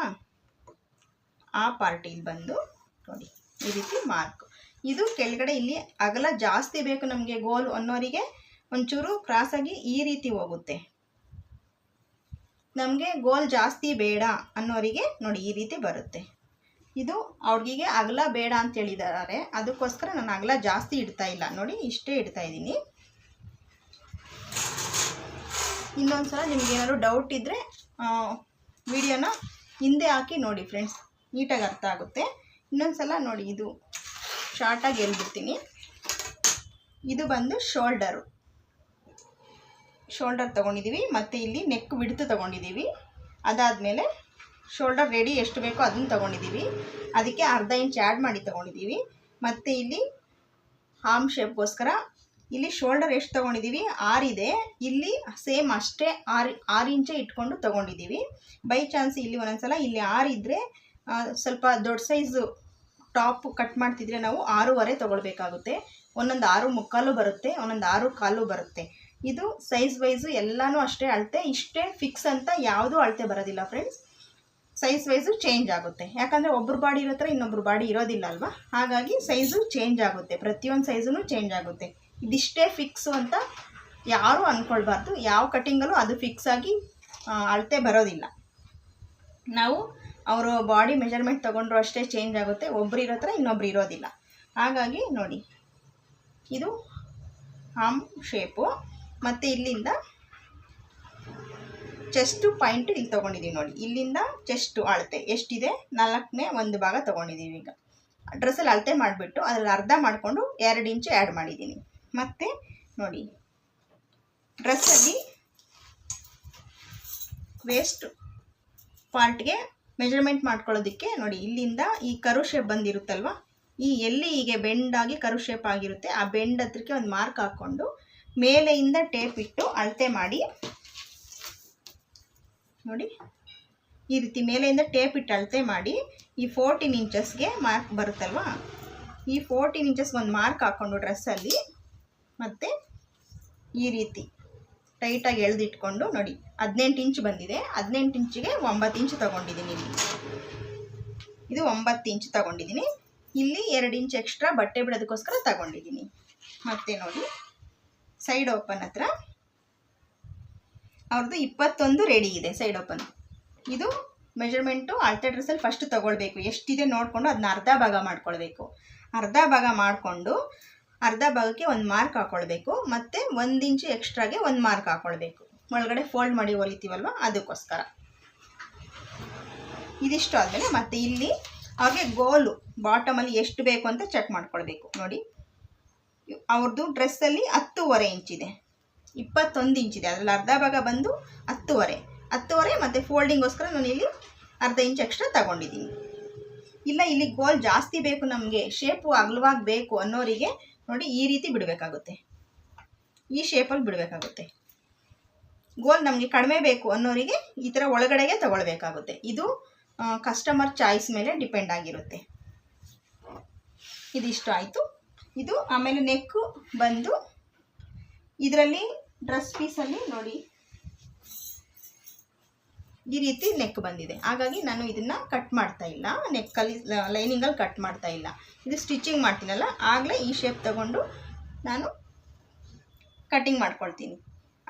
ಆ ಪಾರ್ಟ್ ಇಲ್ಲಿ ಬಂದು ನೋಡಿ ಈ ರೀತಿ ಮಾರ್ಕ್. ಇದು ಕೆಳಗಡೆ ಇಲ್ಲಿ ಅಗಲ ಜಾಸ್ತಿ ಬೇಕು ನಮಗೆ ಗೋಲ್ ಅನ್ನೋರಿಗೆ ಒಂಚೂರು ಕ್ರಾಸಾಗಿ ಈ ರೀತಿ ಹೋಗುತ್ತೆ. ನಮಗೆ ಗೋಲ್ ಜಾಸ್ತಿ ಬೇಡ ಅನ್ನೋರಿಗೆ ನೋಡಿ ಈ ರೀತಿ ಬರುತ್ತೆ. ಇದು ಅವ್ರಿಗೆ ಅಗಲ ಬೇಡ ಅಂತ ಹೇಳಿದ್ದಾರೆ, ಅದಕ್ಕೋಸ್ಕರ ನಾನು ಅಗಲ ಜಾಸ್ತಿ ಇಡ್ತಾ ಇಲ್ಲ. ನೋಡಿ ಇಷ್ಟೇ ಇಡ್ತಾ ಇದ್ದೀನಿ. ಇನ್ನೊಂದು ಸಲ ನಿಮ್ಗೆ ಏನಾದ್ರು ಡೌಟ್ ಇದ್ದರೆ ವಿಡಿಯೋನ ಹಿಂದೆ ಹಾಕಿ ನೋಡಿ ಫ್ರೆಂಡ್ಸ್, ನೀಟಾಗಿ ಅರ್ಥ ಆಗುತ್ತೆ. ಇನ್ನೊಂದು ಸಲ ನೋಡಿ, ಇದು ಶಾರ್ಟಾಗಿ ಹೇಳ್ಬಿಡ್ತೀನಿ. ಇದು ಬಂದು ಶೋಲ್ಡರ್ ತೊಗೊಂಡಿದ್ದೀವಿ ಮತ್ತು ಇಲ್ಲಿ ನೆಕ್ ಬಿಡ್ತು ತೊಗೊಂಡಿದ್ದೀವಿ. ಅದಾದಮೇಲೆ ಶೋಲ್ಡರ್ ರೆಡಿ ಎಷ್ಟು ಬೇಕೋ ಅದನ್ನು ತೊಗೊಂಡಿದ್ದೀವಿ, ಅದಕ್ಕೆ ಅರ್ಧ ಇಂಚ್ ಆ್ಯಡ್ ಮಾಡಿ ತೊಗೊಂಡಿದ್ದೀವಿ. ಮತ್ತು ಇಲ್ಲಿ ಆರ್ಮ್ ಶೇಪ್ಗೋಸ್ಕರ ಇಲ್ಲಿ ಶೋಲ್ಡರ್ ಎಷ್ಟು ತೊಗೊಂಡಿದ್ದೀವಿ 6 ಇದೆ, ಇಲ್ಲಿ ಸೇಮ್ ಅಷ್ಟೇ 6 ಇಂಚೇ ಇಟ್ಕೊಂಡು ತೊಗೊಂಡಿದ್ದೀವಿ. ಬೈ ಚಾನ್ಸ್ ಇಲ್ಲಿ ಒಂದೊಂದು ಸಲ ಇಲ್ಲಿ 6 ಇದ್ದರೆ ಸ್ವಲ್ಪ ದೊಡ್ಡ ಸೈಜು ಟಾಪ್ ಕಟ್ ಮಾಡ್ತಿದ್ರೆ ನಾವು 6.5 ತೊಗೊಳ್ಬೇಕಾಗುತ್ತೆ. ಒಂದೊಂದು 6.75 ಬರುತ್ತೆ, ಒಂದೊಂದು 6.25 ಬರುತ್ತೆ. ಇದು ಸೈಜ್ ವೈಸು ಎಲ್ಲನೂ ಅಷ್ಟೇ ಅಳತೆ, ಇಷ್ಟೇ ಫಿಕ್ಸ್ ಅಂತ ಯಾವುದೂ ಅಳತೆ ಬರೋದಿಲ್ಲ ಫ್ರೆಂಡ್ಸ್. ಸೈಜ್ ವೈಸು ಚೇಂಜ್ ಆಗುತ್ತೆ, ಯಾಕಂದರೆ ಒಬ್ಬರು ಬಾಡಿ ಇರೋ ಥರ ಇನ್ನೊಬ್ರು ಬಾಡಿ ಇರೋದಿಲ್ಲ ಅಲ್ವಾ, ಹಾಗಾಗಿ ಸೈಜು ಚೇಂಜ್ ಆಗುತ್ತೆ, ಪ್ರತಿಯೊಂದು ಸೈಜೂ ಚೇಂಜ್ ಆಗುತ್ತೆ. ಇದಿಷ್ಟೇ ಫಿಕ್ಸು ಅಂತ ಯಾರೂ ಅಂದ್ಕೊಳ್ಬಾರ್ದು. ಯಾವ ಕಟ್ಟಿಂಗಲ್ಲೂ ಅದು ಫಿಕ್ಸ್ ಆಗಿ ಅಳತೆ ಬರೋದಿಲ್ಲ. ನಾವು ಅವರು ಬಾಡಿ ಮೆಜರ್ಮೆಂಟ್ ತೊಗೊಂಡ್ರು ಅಷ್ಟೇ ಚೇಂಜ್ ಆಗುತ್ತೆ, ಒಬ್ರು ಇರೋ ಥರ ಇನ್ನೊಬ್ರು ಇರೋದಿಲ್ಲ. ಹಾಗಾಗಿ ನೋಡಿ, ಇದು ಆರ್ಮ್ ಶೇಪು. ಮತ್ತು ಇಲ್ಲಿಂದ ಚೆಸ್ಟು ಪಾಯಿಂಟು ಇಲ್ಲಿ ತೊಗೊಂಡಿದ್ದೀವಿ ನೋಡಿ. ಇಲ್ಲಿಂದ ಚೆಸ್ಟು ಅಳತೆ ಎಷ್ಟಿದೆ, 4ನೇ 1 ಭಾಗ ತೊಗೊಂಡಿದ್ದೀವಿ. ಈಗ ಡ್ರೆಸ್ಸಲ್ಲಿ ಅಳತೆ ಮಾಡಿಬಿಟ್ಟು ಅದರಲ್ಲಿ ಅರ್ಧ ಮಾಡಿಕೊಂಡು 2 ಇಂಚು ಆ್ಯಡ್ ಮಾಡಿದ್ದೀನಿ. ಮತ್ತು ನೋಡಿ, ಡ್ರೆಸ್ಸಲ್ಲಿ ವೇಸ್ಟ್ ಪಾರ್ಟ್ಗೆ ಮೆಜರ್ಮೆಂಟ್ ಮಾಡ್ಕೊಳ್ಳೋದಕ್ಕೆ ನೋಡಿ, ಇಲ್ಲಿಂದ ಈ ಕರು ಶೇಪ್ ಬಂದಿರುತ್ತಲ್ವ, ಈ ಎಲ್ಲಿ ಹೀಗೆ ಬೆಂಡಾಗಿ ಕರು ಶೇಪ್ ಆಗಿರುತ್ತೆ ಆ ಬೆಂಡ್ ಹತ್ರಕ್ಕೆ ಒಂದು ಮಾರ್ಕ್ ಹಾಕ್ಕೊಂಡು ಮೇಲೆಯಿಂದ ಟೇಪ್ ಇಟ್ಟು ಅಳತೆ ಮಾಡಿ ನೋಡಿ. ಈ ರೀತಿ ಮೇಲೆಯಿಂದ ಟೇಪ್ ಇಟ್ಟು ಅಳತೆ ಮಾಡಿ ಈ 14 ಇಂಚಸ್ಗೆ ಮಾರ್ಕ್ ಬರುತ್ತಲ್ವ, ಈ 14 ಇಂಚಸ್ ಒಂದು ಮಾರ್ಕ್ ಹಾಕ್ಕೊಂಡು ಡ್ರೆಸ್ಸಲ್ಲಿ ಮತ್ತು ಈ ರೀತಿ ಟೈಟಾಗಿ ಎಳೆದಿಟ್ಕೊಂಡು ನೋಡಿ, 18 ಇಂಚ್ ಬಂದಿದೆ. 18 ಇಂಚಿಗೆ 9 ಇಂಚ್ ತೊಗೊಂಡಿದ್ದೀನಿ. ಇದು 9 ಇಂಚ್ ತೊಗೊಂಡಿದ್ದೀನಿ. ಇಲ್ಲಿ 2 ಇಂಚ್ ಎಕ್ಸ್ಟ್ರಾ ಬಟ್ಟೆ ಬಿಡೋದಕ್ಕೋಸ್ಕರ ತಗೊಂಡಿದ್ದೀನಿ. ಮತ್ತು ನೋಡಿ, ಸೈಡ್ ಓಪನ್ ಹತ್ರ ಅವ್ರದ್ದು 21 ರೆಡಿ ಇದೆ ಸೈಡ್ ಓಪನ್. ಇದು ಮೆಜರ್ಮೆಂಟು ಅಳತೆ ಡ್ರೆಸ್ಸಲ್ಲಿ ಫಸ್ಟ್ ತೊಗೊಳ್ಬೇಕು, ಎಷ್ಟಿದೆ ನೋಡಿಕೊಂಡು ಅದನ್ನ ಅರ್ಧ ಭಾಗ ಮಾಡ್ಕೊಳ್ಬೇಕು. ಅರ್ಧ ಭಾಗ ಮಾಡಿಕೊಂಡು ಅರ್ಧ ಭಾಗಕ್ಕೆ ಒಂದು ಮಾರ್ಕ್ ಹಾಕ್ಕೊಳ್ಬೇಕು, ಮತ್ತು 1 ಇಂಚು ಎಕ್ಸ್ಟ್ರಾಗೆ ಒಂದು ಮಾರ್ಕ್ ಹಾಕ್ಕೊಳ್ಬೇಕು, ಒಳಗಡೆ ಫೋಲ್ಡ್ ಮಾಡಿ ಹೊಲಿತೀವಲ್ವ ಅದಕ್ಕೋಸ್ಕರ. ಇದಿಷ್ಟು ಆದಮೇಲೆ ಮತ್ತು ಇಲ್ಲಿ ಅವ್ರಿಗೆ ಗೋಲು ಬಾಟಮಲ್ಲಿ ಎಷ್ಟು ಬೇಕು ಅಂತ ಚೆಕ್ ಮಾಡ್ಕೊಳ್ಬೇಕು. ನೋಡಿ, ಅವ್ರದ್ದು ಡ್ರೆಸ್ಸಲ್ಲಿ 10.5 ಇಂಚಿದೆ, 21 ಇಂಚಿದೆ, ಅದರಲ್ಲಿ ಅರ್ಧ ಭಾಗ ಬಂದು 10.5 ಮತ್ತು ಫೋಲ್ಡಿಂಗೋಸ್ಕರ ನಾನು ಇಲ್ಲಿ ಅರ್ಧ ಇಂಚ್ ಎಕ್ಸ್ಟ್ರಾ ತಗೊಂಡಿದ್ದೀನಿ. ಇಲ್ಲ ಇಲ್ಲಿ ಗೋಲ್ ಜಾಸ್ತಿ ಬೇಕು, ನಮಗೆ ಶೇಪು ಅಗಲವಾಗಿ ಬೇಕು ಅನ್ನೋರಿಗೆ ನೋಡಿ ಈ ರೀತಿ ಬಿಡಬೇಕಾಗುತ್ತೆ, ಈ ಶೇಪಲ್ಲಿ ಬಿಡಬೇಕಾಗುತ್ತೆ. ಗೋಲ್ ನಮಗೆ ಕಡಿಮೆ ಬೇಕು ಅನ್ನೋರಿಗೆ ಈ ಥರ ಒಳಗಡೆಗೆ ತಗೊಳ್ಬೇಕಾಗುತ್ತೆ. ಇದು ಕಸ್ಟಮರ್ ಚಾಯ್ಸ್ ಮೇಲೆ ಡಿಪೆಂಡ್ ಆಗಿರುತ್ತೆ. ಇದಿಷ್ಟು ಆಯಿತು. ಇದು ಆಮೇಲೆ ನೆಕ್ಕು ಬಂದು ಇದರಲ್ಲಿ ಡ್ರೆಸ್ ಪೀಸಲ್ಲಿ ನೋಡಿ ಈ ರೀತಿ ನೆಕ್ ಬಂದಿದೆ, ಹಾಗಾಗಿ ನಾನು ಇದನ್ನು ಕಟ್ ಮಾಡ್ತಾ ಇಲ್ಲ, ನೆಕ್ಕಲ್ಲಿ ಲೈನಿಂಗಲ್ಲಿ ಕಟ್ ಮಾಡ್ತಾ ಇಲ್ಲ. ಇದು ಸ್ಟಿಚಿಂಗ್ ಮಾಡ್ತೀನಲ್ಲ ಆಗಲೇ ಈ ಶೇಪ್ ತಗೊಂಡು ನಾನು ಕಟ್ಟಿಂಗ್ ಮಾಡ್ಕೊಳ್ತೀನಿ.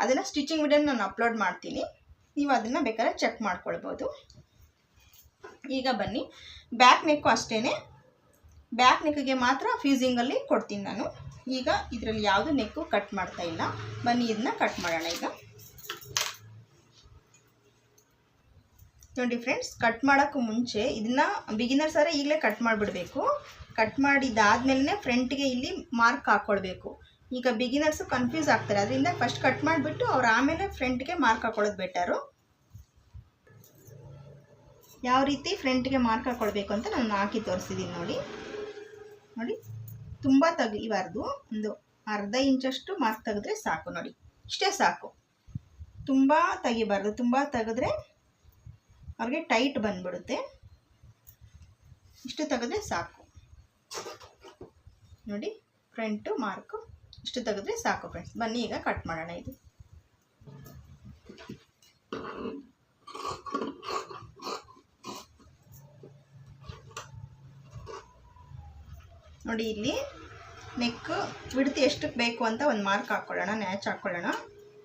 ಅದನ್ನು ಸ್ಟಿಚಿಂಗ್ ವಿಡಿಯೋನ ನಾನು ಅಪ್ಲೋಡ್ ಮಾಡ್ತೀನಿ, ನೀವು ಅದನ್ನು ಬೇಕಾದ್ರೆ ಚೆಕ್ ಮಾಡ್ಕೊಳ್ಬೋದು. ಈಗ ಬನ್ನಿ, ಬ್ಯಾಕ್ ನೆಕ್ಕು ಅಷ್ಟೇ, ಬ್ಯಾಕ್ ನೆಕ್ಕಿಗೆ ಮಾತ್ರ ಫ್ಯೂಸಿಂಗಲ್ಲಿ ಕೊಡ್ತೀನಿ ನಾನು. ಈಗ ಇದರಲ್ಲಿ ಯಾವುದು ನೆಕ್ಕು ಕಟ್ ಮಾಡ್ತಾ ಇಲ್ಲ. ಬನ್ನಿ ಇದನ್ನ ಕಟ್ ಮಾಡೋಣ. ಈಗ ನೋಡಿ ಫ್ರೆಂಡ್ಸ್, ಕಟ್ ಮಾಡೋಕ್ಕೂ ಮುಂಚೆ ಇದನ್ನು ಬಿಗಿನರ್ಸರೇ ಈಗಲೇ ಕಟ್ ಮಾಡಿಬಿಡಬೇಕು. ಕಟ್ ಮಾಡಿದ್ದಾದ್ಮೇಲೆ ಫ್ರಂಟ್ಗೆ ಇಲ್ಲಿ ಮಾರ್ಕ್ ಹಾಕ್ಕೊಳ್ಬೇಕು. ಈಗ ಬಿಗಿನರ್ಸು ಕನ್ಫ್ಯೂಸ್ ಆಗ್ತಾರೆ, ಅದರಿಂದ ಫಸ್ಟ್ ಕಟ್ ಮಾಡಿಬಿಟ್ಟು ಅವ್ರು ಆಮೇಲೆ ಫ್ರಂಟ್ಗೆ ಮಾರ್ಕ್ ಹಾಕ್ಕೊಳ್ಳೋದು ಬೆಟರು. ಯಾವ ರೀತಿ ಫ್ರಂಟ್ಗೆ ಮಾರ್ಕ್ ಹಾಕ್ಕೊಳ್ಬೇಕು ಅಂತ ನಾನು ಹಾಕಿ ತೋರಿಸಿದ್ದೀನಿ ನೋಡಿ. ನೋಡಿ, ತುಂಬ ತೆಗಿಬಾರ್ದು, ಒಂದು ಅರ್ಧ ಇಂಚಷ್ಟು ಮಾರ್ಕ್ ತೆಗೆದ್ರೆ ಸಾಕು. ನೋಡಿ, ಇಷ್ಟೇ ಸಾಕು, ತುಂಬ ತೆಗಿಬಾರ್ದು. ತುಂಬ ತೆಗೆದ್ರೆ ಅವ್ರಿಗೆ ಟೈಟ್ ಬಂದ್ಬಿಡುತ್ತೆ. ಇಷ್ಟು ತೆಗೆದ್ರೆ ಸಾಕು. ನೋಡಿ, ಫ್ರಂಟು ಮಾರ್ಕು ಇಷ್ಟು ತೆಗೆದ್ರೆ ಸಾಕು ಫ್ರೆಂಡ್ಸ್. ಬನ್ನಿ ಈಗ ಕಟ್ ಮಾಡೋಣ. ಇದು ನೋಡಿ, ಇಲ್ಲಿ ನೆಕ್ ಬಿಡ್ತಿ ಎಷ್ಟಕ್ಕೆ ಬೇಕು ಅಂತ ಒಂದು ಮಾರ್ಕ್ ಹಾಕ್ಕೊಳ್ಳೋಣ, ನ್ಯಾಚ್ ಹಾಕ್ಕೊಳ್ಳೋಣ.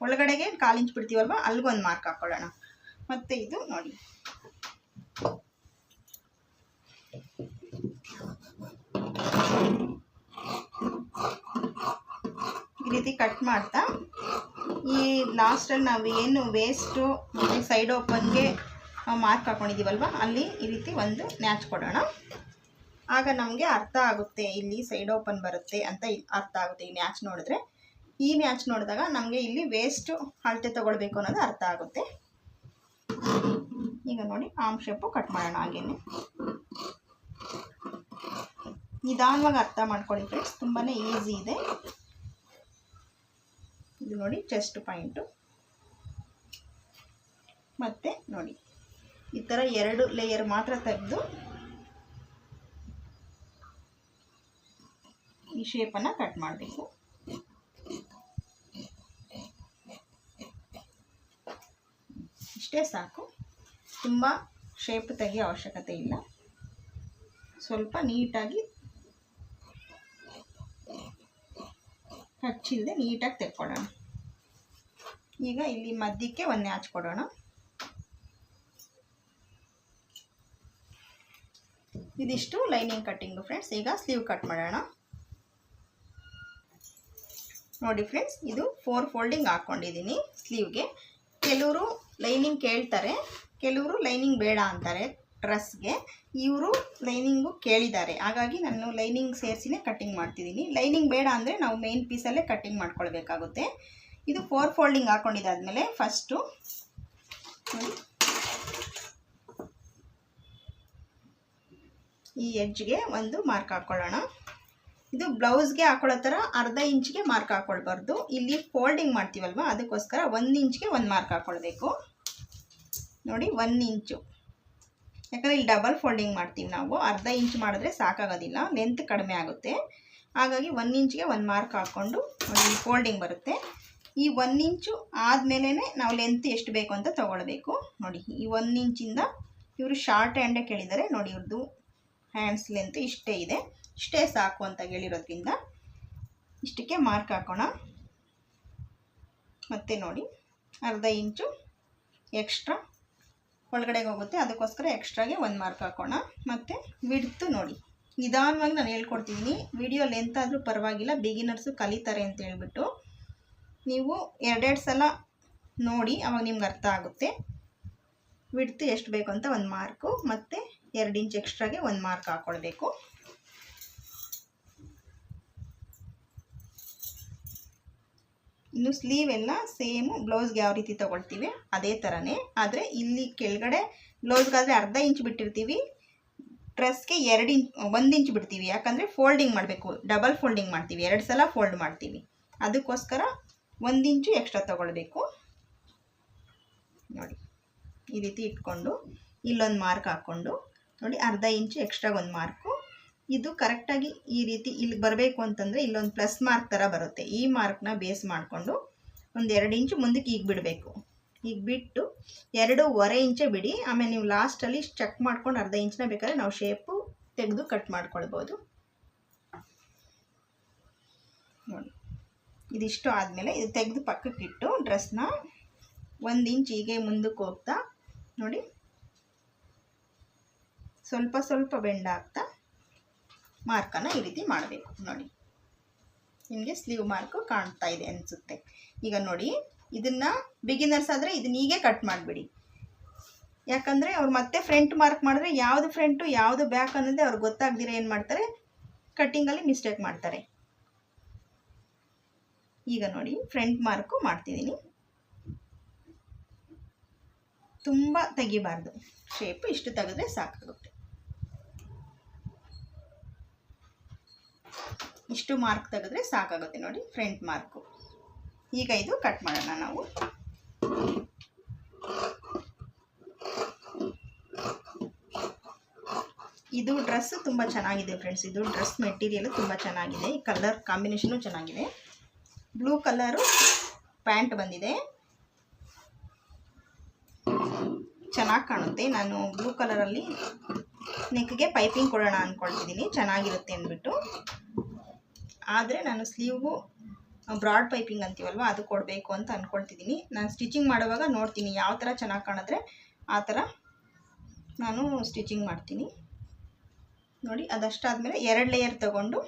ಒಳಗಡೆಗೆ 1/4 ಇಂಚ್ ಬಿಡ್ತೀವಲ್ವ ಅಲ್ಲಿಗೊಂದು ಮಾರ್ಕ್ ಹಾಕ್ಕೊಳ್ಳೋಣ. ಮತ್ತು ಇದು ನೋಡಿ, ಈ ರೀತಿ ಕಟ್ ಮಾಡ್ತಾ ಈ ಲಾಸ್ಟಲ್ಲಿ ನಾವು ಏನು ವೇಸ್ಟು ಮತ್ತು ಸೈಡ್ ಓಪನ್ಗೆ ಮಾರ್ಕ್ ಹಾಕ್ಕೊಂಡಿದ್ದೀವಲ್ವ ಅಲ್ಲಿ ಈ ರೀತಿ ಒಂದು ನ್ಯಾಚ್ ಕೊಡೋಣ. ಆಗ ನಮಗೆ ಅರ್ಥ ಆಗುತ್ತೆ, ಇಲ್ಲಿ ಸೈಡ್ ಓಪನ್ ಬರುತ್ತೆ ಅಂತ ಅರ್ಥ ಆಗುತ್ತೆ. ಈ ನ್ಯಾಚ್ ನೋಡಿದ್ರೆ, ಈ ನ್ಯಾಚ್ ನೋಡಿದಾಗ ನಮಗೆ ಇಲ್ಲಿ ವೇಸ್ಟು ಅಳತೆ ತೊಗೊಳ್ಬೇಕು ಅನ್ನೋದು ಅರ್ಥ ಆಗುತ್ತೆ. ಈಗ ನೋಡಿ, ಆರ್ಮ್ ಶೇಪು ಕಟ್ ಮಾಡೋಣ. ಹಾಗೇನೆ ನಿಧಾನವಾಗಿ ಅರ್ಥ ಮಾಡ್ಕೊಳ್ಳಿ ಫ್ರೆಂಡ್ಸ್, ತುಂಬಾ ಈಸಿ ಇದೆ. ಇದು ನೋಡಿ ಚೆಸ್ಟ್ ಪಾಯಿಂಟು, ಮತ್ತು ನೋಡಿ ಈ ಥರ 2 ಲೇಯರ್ ಮಾತ್ರ ತೆಗೆದು ಈ ಶೇಪನ್ನು ಕಟ್ ಮಾಡಬೇಕು. ಇಷ್ಟೇ ಸಾಕು, ತುಂಬ ಶೇಪ್ ತೆಗೆಯೋ ಅವಶ್ಯಕತೆ ಇಲ್ಲ. ಸ್ವಲ್ಪ ನೀಟಾಗಿ ಹಚ್ಚಿಲ್ಲದೆ ನೀಟಾಗಿ ತೆಕ್ಕೊಳ್ಳೋಣ. ಈಗ ಇಲ್ಲಿ ಮಧ್ಯಕ್ಕೆ ಒಂದು ನ್ಯಾಚ್ ಕೊಡೋಣ. ಇದಿಷ್ಟು ಲೈನಿಂಗ್ ಕಟ್ಟಿಂಗು ಫ್ರೆಂಡ್ಸ್. ಈಗ ಸ್ಲೀವ್ ಕಟ್ ಮಾಡೋಣ. ನೋಡಿ ಫ್ರೆಂಡ್ಸ್, ಇದು 4 ಫೋಲ್ಡಿಂಗ್ ಹಾಕ್ಕೊಂಡಿದ್ದೀನಿ ಸ್ಲೀವ್ಗೆ. ಕೆಲವರು ಲೈನಿಂಗ್ ಕೇಳ್ತಾರೆ, ಕೆಲವರು ಲೈನಿಂಗ್ ಬೇಡ ಅಂತಾರೆ ಡ್ರೆಸ್ಗೆ. ಇವರು ಲೈನಿಂಗು ಕೇಳಿದ್ದಾರೆ, ಹಾಗಾಗಿ ನಾನು ಲೈನಿಂಗ್ ಸೇರಿಸಿನೇ ಕಟ್ಟಿಂಗ್ ಮಾಡ್ತಿದ್ದೀನಿ. ಲೈನಿಂಗ್ ಬೇಡ ಅಂದರೆ ನಾವು ಮೇನ್ ಪೀಸಲ್ಲೇ ಕಟ್ಟಿಂಗ್ ಮಾಡ್ಕೊಳ್ಬೇಕಾಗುತ್ತೆ. ಇದು 4 ಫೋಲ್ಡಿಂಗ್ ಹಾಕ್ಕೊಂಡಿದ್ದಾದಮೇಲೆ ಫಸ್ಟು ಈ ಎಡ್ಜ್ಗೆ ಒಂದು ಮಾರ್ಕ್ ಹಾಕ್ಕೊಳ್ಳೋಣ. ಇದು ಬ್ಲೌಸ್ಗೆ ಹಾಕೊಳ್ಳೋ ಥರ ಅರ್ಧ ಇಂಚ್ಗೆ ಮಾರ್ಕ್ ಹಾಕ್ಕೊಳ್ಬಾರ್ದು. ಇಲ್ಲಿ ಫೋಲ್ಡಿಂಗ್ ಮಾಡ್ತೀವಲ್ವ, ಅದಕ್ಕೋಸ್ಕರ 1 ಇಂಚ್ಗೆ ಒಂದು ಮಾರ್ಕ್ ಹಾಕ್ಕೊಳ್ಬೇಕು. ನೋಡಿ 1 ಇಂಚು, ಯಾಕಂದರೆ ಇಲ್ಲಿ ಡಬಲ್ ಫೋಲ್ಡಿಂಗ್ ಮಾಡ್ತೀವಿ ನಾವು. ಅರ್ಧ ಇಂಚ್ ಮಾಡಿದ್ರೆ ಸಾಕಾಗೋದಿಲ್ಲ, ಲೆಂತ್ ಕಡಿಮೆ ಆಗುತ್ತೆ. ಹಾಗಾಗಿ 1 ಇಂಚ್ಗೆ ಒಂದು ಮಾರ್ಕ್ ಹಾಕ್ಕೊಂಡು ನೋಡಿ ಫೋಲ್ಡಿಂಗ್ ಬರುತ್ತೆ. ಈ 1 ಇಂಚು ಆದಮೇಲೆ ನಾವು ಲೆಂತ್ ಎಷ್ಟು ಬೇಕು ಅಂತ ತೊಗೊಳ್ಬೇಕು. ನೋಡಿ ಈ 1 ಇಂಚಿಂದ ಇವರು ಶಾರ್ಟ್ ಹ್ಯಾಂಡೇ ಕೇಳಿದ್ದಾರೆ. ನೋಡಿ ಇವ್ರದ್ದು ಹ್ಯಾಂಡ್ಸ್ ಲೆಂತ್ ಇಷ್ಟೇ ಇದೆ, ಇಷ್ಟೇ ಸಾಕು ಅಂತ ಹೇಳಿರೋದ್ರಿಂದ ಇಷ್ಟಕ್ಕೆ ಮಾರ್ಕ್ ಹಾಕೋಣ. ಮತ್ತು ನೋಡಿ ಅರ್ಧ ಇಂಚು ಎಕ್ಸ್ಟ್ರಾ ಒಳಗಡೆಗೆ ಹೋಗುತ್ತೆ, ಅದಕ್ಕೋಸ್ಕರ ಎಕ್ಸ್ಟ್ರಾಗೆ ಒಂದು ಮಾರ್ಕ್ ಹಾಕೋಣ. ಮತ್ತು ವಿಡ್ತು ನೋಡಿ ನಿಧಾನವಾಗಿ ನಾನು ಹೇಳ್ಕೊಡ್ತಿದ್ದೀನಿ. ವಿಡಿಯೋ ಲೆಂತ್ ಆದರೂ ಪರವಾಗಿಲ್ಲ, ಬಿಗಿನರ್ಸು ಕಲಿತಾರೆ ಅಂತ ಹೇಳ್ಬಿಟ್ಟು ನೀವು 2 ಸಲ ನೋಡಿ, ಅವಾಗ ನಿಮ್ಗೆ ಅರ್ಥ ಆಗುತ್ತೆ. ವಿಡ್ತು ಎಷ್ಟು ಬೇಕು ಅಂತ ಒಂದು ಮಾರ್ಕು, ಮತ್ತು 2 ಇಂಚ್ ಎಕ್ಸ್ಟ್ರಾಗೆ ಒಂದು ಮಾರ್ಕ್ ಹಾಕ್ಕೊಳ್ಬೇಕು. ಇನ್ನು ಸ್ಲೀವ್ ಎಲ್ಲ ಸೇಮು ಬ್ಲೌಸ್ಗೆ ಯಾವ ರೀತಿ ತೊಗೊಳ್ತೀವಿ ಅದೇ ಥರನೇ. ಆದರೆ ಇಲ್ಲಿ ಕೆಳಗಡೆ ಬ್ಲೌಸ್ಗಾದರೆ ಅರ್ಧ ಇಂಚ್ ಬಿಟ್ಟಿರ್ತೀವಿ, ಡ್ರೆಸ್ಗೆ 1 ಇಂಚ್ ಬಿಡ್ತೀವಿ. ಯಾಕಂದರೆ ಫೋಲ್ಡಿಂಗ್ ಮಾಡಬೇಕು, ಡಬಲ್ ಫೋಲ್ಡಿಂಗ್ ಮಾಡ್ತೀವಿ, 2 ಸಲ ಫೋಲ್ಡ್ ಮಾಡ್ತೀವಿ. ಅದಕ್ಕೋಸ್ಕರ 1 ಇಂಚು ಎಕ್ಸ್ಟ್ರಾ ತೊಗೊಳ್ಬೇಕು. ನೋಡಿ ಈ ರೀತಿ ಇಟ್ಕೊಂಡು ಇಲ್ಲೊಂದು ಮಾರ್ಕ್ ಹಾಕ್ಕೊಂಡು ನೋಡಿ ಅರ್ಧ ಇಂಚು ಎಕ್ಸ್ಟ್ರಾ ಒಂದು ಮಾರ್ಕು. ಇದು ಕರೆಕ್ಟಾಗಿ ಈ ರೀತಿ ಇಲ್ಲಿಗೆ ಬರಬೇಕು ಅಂತಂದರೆ ಇಲ್ಲೊಂದು ಪ್ಲಸ್ ಮಾರ್ಕ್ ಥರ ಬರುತ್ತೆ. ಈ ಮಾರ್ಕ್ನ ಬೇಸ್ ಮಾಡಿಕೊಂಡು ಒಂದು 2 ಇಂಚು ಮುಂದಕ್ಕೆ ಈಗ ಬಿಡಬೇಕು. ಈಗ ಬಿಟ್ಟು 2.25 ಇಂಚೇ ಬಿಡಿ. ಆಮೇಲೆ ನೀವು ಲಾಸ್ಟಲ್ಲಿ ಚೆಕ್ ಮಾಡ್ಕೊಂಡು ಅರ್ಧ ಇಂಚನ್ನ ಬೇಕಾದ್ರೆ ನಾವು ಶೇಪು ತೆಗೆದು ಕಟ್ ಮಾಡ್ಕೊಳ್ಬೋದು. ನೋಡಿ ಇದಿಷ್ಟು ಆದಮೇಲೆ ಇದು ತೆಗೆದು ಪಕ್ಕಕ್ಕಿಟ್ಟು ಡ್ರೆಸ್ನ 1 ಇಂಚ್ ಹೀಗೆ ಮುಂದಕ್ಕೆ ಹೋಗ್ತಾ ನೋಡಿ ಸ್ವಲ್ಪ ಸ್ವಲ್ಪ ಬೆಂಡ್ ಆಗ್ತಾ ಮಾರ್ಕನ್ನು ಈ ರೀತಿ ಮಾಡಬೇಕು. ನೋಡಿ ನಿಮಗೆ ಸ್ಲೀವ್ ಮಾರ್ಕು ಕಾಣ್ತಾ ಇದೆ ಅನಿಸುತ್ತೆ. ಈಗ ನೋಡಿ ಇದನ್ನು ಬಿಗಿನರ್ಸ್ ಆದರೆ ಇದನ್ನ ಹೀಗೆ ಕಟ್ ಮಾಡಿಬಿಡಿ. ಯಾಕಂದರೆ ಅವ್ರು ಮತ್ತೆ ಫ್ರಂಟ್ ಮಾರ್ಕ್ ಮಾಡಿದ್ರೆ ಯಾವುದು ಫ್ರಂಟು ಯಾವುದು ಬ್ಯಾಕ್ ಅನ್ನೋದೇ ಅವ್ರಿಗೆ ಗೊತ್ತಾಗ್ದಿರ ಏನು ಮಾಡ್ತಾರೆ, ಕಟ್ಟಿಂಗಲ್ಲಿ ಮಿಸ್ಟೇಕ್ ಮಾಡ್ತಾರೆ. ಈಗ ನೋಡಿ ಫ್ರಂಟ್ ಮಾರ್ಕು ಮಾಡ್ತಿದ್ದೀನಿ. ತುಂಬ ತೆಗಿಬಾರ್ದು, ಶೇಪು ಇಷ್ಟು ತೆಗೆದ್ರೆ ಸಾಕಾಗುತ್ತೆ. ಇಷ್ಟು ಮಾರ್ಕ್ ತೆಗೆದ್ರೆ ಸಾಕಾಗುತ್ತೆ ನೋಡಿ ಫ್ರಂಟ್ ಮಾರ್ಕು. ಈಗ ಇದು ಕಟ್ ಮಾಡೋಣ ನಾವು. ಇದು ಡ್ರೆಸ್ ತುಂಬ ಚೆನ್ನಾಗಿದೆ ಫ್ರೆಂಡ್ಸ್. ಇದು ಡ್ರೆಸ್ ಮೆಟೀರಿಯಲ್ ತುಂಬ ಚೆನ್ನಾಗಿದೆ. ಈ ಕಲರ್ ಕಾಂಬಿನೇಷನು ಚೆನ್ನಾಗಿದೆ. ಬ್ಲೂ ಕಲರು ಪ್ಯಾಂಟ್ ಬಂದಿದೆ, ಚೆನ್ನಾಗಿ ಕಾಣುತ್ತೆ. ನಾನು ಬ್ಲೂ ಕಲರಲ್ಲಿ ನೆಕ್ಗೆ ಪೈಪಿಂಗ್ ಕೊಡೋಣ ಅಂದ್ಕೊಳ್ತಿದ್ದೀನಿ, ಚೆನ್ನಾಗಿರುತ್ತೆ ಅಂದ್ಬಿಟ್ಟು. ಆದರೆ ನಾನು ಸ್ಲೀವ್ಗೂ ಬ್ರಾಡ್ ಪೈಪಿಂಗ್ ಅಂತೀವಲ್ವ ಅದು ಕೊಡಬೇಕು ಅಂತ ಅಂದ್ಕೊಳ್ತಿದ್ದೀನಿ. ನಾನು ಸ್ಟಿಚಿಂಗ್ ಮಾಡುವಾಗ ನೋಡ್ತೀನಿ ಯಾವ ಥರ ಚೆನ್ನಾಗಿ ಕಾಣಿದ್ರೆ ಆ ಥರ ನಾನು ಸ್ಟಿಚಿಂಗ್ ಮಾಡ್ತೀನಿ. ನೋಡಿ ಅದಷ್ಟಾದಮೇಲೆ 2 ಲೇಯರ್ ತಗೊಂಡು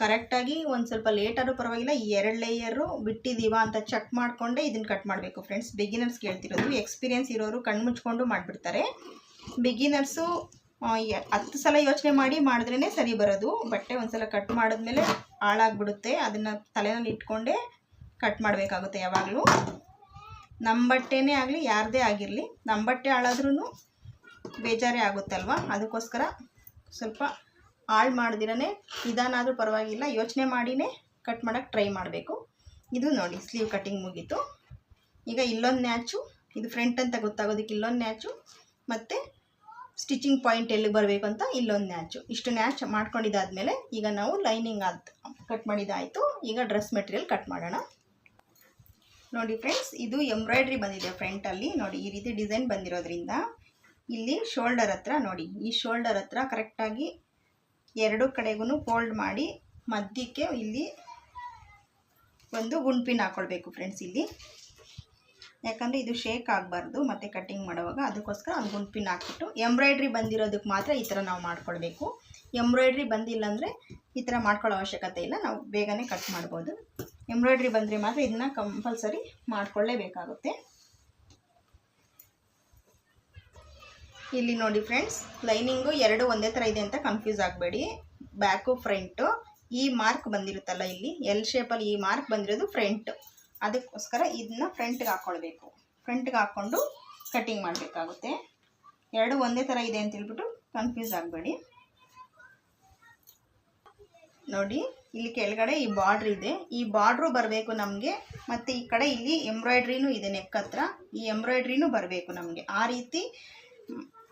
ಕರೆಕ್ಟಾಗಿ ಒಂದು ಸ್ವಲ್ಪ ಲೇಟ್ ಆದರೂ ಪರವಾಗಿಲ್ಲ, ಈ 2 ಲೇಯರು ಬಿಟ್ಟಿದ್ದೀವಾ ಅಂತ ಚೆಕ್ ಮಾಡಿಕೊಂಡೇ ಇದನ್ನು ಕಟ್ ಮಾಡಬೇಕು ಫ್ರೆಂಡ್ಸ್. ಬಿಗಿನರ್ಸ್ ಕೇಳ್ತಿರೋದು, ಎಕ್ಸ್ಪೀರಿಯೆನ್ಸ್ ಇರೋರು ಕಣ್ಣು ಮುಚ್ಕೊಂಡು ಮಾಡಿಬಿಡ್ತಾರೆ. ಬಿಗಿನರ್ಸು 10 ಸಲ ಯೋಚನೆ ಮಾಡಿ ಮಾಡಿದ್ರೇ ಸರಿ ಬರೋದು. ಬಟ್ಟೆ ಒಂದು ಸಲ ಕಟ್ ಮಾಡಿದ್ಮೇಲೆ ಹಾಳಾಗ್ಬಿಡುತ್ತೆ, ಅದನ್ನು ತಲೆನಲ್ಲಿ ಇಟ್ಕೊಂಡೇ ಕಟ್ ಮಾಡಬೇಕಾಗುತ್ತೆ ಯಾವಾಗಲೂ. ನಮ್ಮ ಬಟ್ಟೆನೇ ಆಗಲಿ ಯಾರದೇ ಆಗಿರಲಿ, ನಮ್ಮ ಬಟ್ಟೆ ಹಾಳಾದ್ರೂ ಬೇಜಾರೇ ಆಗುತ್ತಲ್ವ. ಅದಕ್ಕೋಸ್ಕರ ಸ್ವಲ್ಪ ಹಾಳು ಮಾಡ್ದಿರೇ ನಿಧಾನ ಆದರೂ ಪರವಾಗಿಲ್ಲ ಯೋಚನೆ ಮಾಡಿನೇ ಕಟ್ ಮಾಡೋಕ್ಕೆ ಟ್ರೈ ಮಾಡಬೇಕು. ಇದು ನೋಡಿ ಸ್ಲೀವ್ ಕಟ್ಟಿಂಗ್ ಮುಗೀತು. ಈಗ ಇಲ್ಲೊಂದು ನ್ಯಾಚು, ಇದು ಫ್ರಂಟ್ ಅಂತ ಗೊತ್ತಾಗೋದಕ್ಕೆ ಇಲ್ಲೊಂದು ನ್ಯಾಚು, ಮತ್ತು ಸ್ಟಿಚಿಂಗ್ ಪಾಯಿಂಟ್ ಎಲ್ಲಿಗೆ ಬರಬೇಕು ಅಂತ ಇಲ್ಲೊಂದು ನ್ಯಾಚು. ಇಷ್ಟು ನ್ಯಾಚ್ ಮಾಡ್ಕೊಂಡಿದ್ದಾದಮೇಲೆ ಈಗ ನಾವು ಲೈನಿಂಗ್ ಕಟ್ ಮಾಡಿದ್ದಾಯಿತು. ಈಗ ಡ್ರೆಸ್ ಮೆಟೀರಿಯಲ್ ಕಟ್ ಮಾಡೋಣ. ನೋಡಿ ಫ್ರೆಂಡ್ಸ್, ಇದು ಎಂಬ್ರಾಯ್ಡ್ರಿ ಬಂದಿದೆ ಫ್ರಂಟಲ್ಲಿ. ನೋಡಿ ಈ ರೀತಿ ಡಿಸೈನ್ ಬಂದಿರೋದ್ರಿಂದ ಇಲ್ಲಿ ಶೋಲ್ಡರ್ ಹತ್ರ ನೋಡಿ, ಈ ಶೋಲ್ಡರ್ ಹತ್ರ ಕರೆಕ್ಟಾಗಿ ಎರಡು ಕಡೆಗೂ ಫೋಲ್ಡ್ ಮಾಡಿ ಮಧ್ಯಕ್ಕೆ ಇಲ್ಲಿ ಒಂದು ಗುಂಡ್ಪಿನ್ ಹಾಕ್ಕೊಳ್ಬೇಕು ಫ್ರೆಂಡ್ಸ್ ಇಲ್ಲಿ. ಯಾಕಂದರೆ ಇದು ಶೇಕ್ ಆಗಬಾರ್ದು ಮತ್ತು ಕಟ್ಟಿಂಗ್ ಮಾಡುವಾಗ, ಅದಕ್ಕೋಸ್ಕರ ಒಂದು ಗುಂಡ್ಪಿನ್ ಹಾಕ್ಬಿಟ್ಟು ಎಂಬ್ರಾಯ್ಡ್ರಿ ಬಂದಿರೋದಕ್ಕೆ ಮಾತ್ರ ಈ ಥರ ನಾವು ಮಾಡ್ಕೊಳ್ಬೇಕು. ಎಂಬ್ರಾಯ್ಡ್ರಿ ಬಂದಿಲ್ಲ ಅಂದರೆ ಈ ಥರ ಮಾಡ್ಕೊಳ್ಳೋ ಅವಶ್ಯಕತೆ ಇಲ್ಲ, ನಾವು ಬೇಗನೆ ಕಟ್ ಮಾಡ್ಬೋದು. ಎಂಬ್ರಾಯ್ಡ್ರಿ ಬಂದರೆ ಮಾತ್ರ ಇದನ್ನ ಕಂಪಲ್ಸರಿ ಮಾಡ್ಕೊಳ್ಳೇಬೇಕಾಗುತ್ತೆ. ಇಲ್ಲಿ ನೋಡಿ ಫ್ರೆಂಡ್ಸ್, ಲೈನಿಂಗು ಎರಡು ಒಂದೇ ಥರ ಇದೆ ಅಂತ ಕನ್ಫ್ಯೂಸ್ ಆಗಬೇಡಿ. ಬ್ಯಾಕು ಫ್ರಂಟು ಈ ಮಾರ್ಕ್ ಬಂದಿರುತ್ತಲ್ಲ ಇಲ್ಲಿ ಎಲ್ ಶೇಪಲ್ಲಿ ಈ ಮಾರ್ಕ್ ಬಂದಿರೋದು ಫ್ರಂಟ್, ಅದಕ್ಕೋಸ್ಕರ ಇದನ್ನ ಫ್ರಂಟ್ಗೆ ಹಾಕ್ಕೊಳ್ಬೇಕು. ಫ್ರಂಟ್ಗೆ ಹಾಕ್ಕೊಂಡು ಕಟ್ಟಿಂಗ್ ಮಾಡಬೇಕಾಗುತ್ತೆ. ಎರಡು ಒಂದೇ ಥರ ಇದೆ ಅಂತ ಹೇಳ್ಬಿಟ್ಟು ಕನ್ಫ್ಯೂಸ್ ಆಗಬೇಡಿ. ನೋಡಿ ಇಲ್ಲಿ ಕೆಳಗಡೆ ಈ ಬಾರ್ಡ್ರ್ ಇದೆ, ಈ ಬಾರ್ಡ್ರು ಬರಬೇಕು ನಮಗೆ, ಮತ್ತು ಈ ಕಡೆ ಇಲ್ಲಿ ಎಂಬ್ರಾಯ್ಡ್ರಿನೂ ಇದೆ ನೆಕ್ ಹತ್ರ, ಈ ಎಂಬ್ರಾಯ್ಡ್ರಿನೂ ಬರಬೇಕು ನಮಗೆ. ಆ ರೀತಿ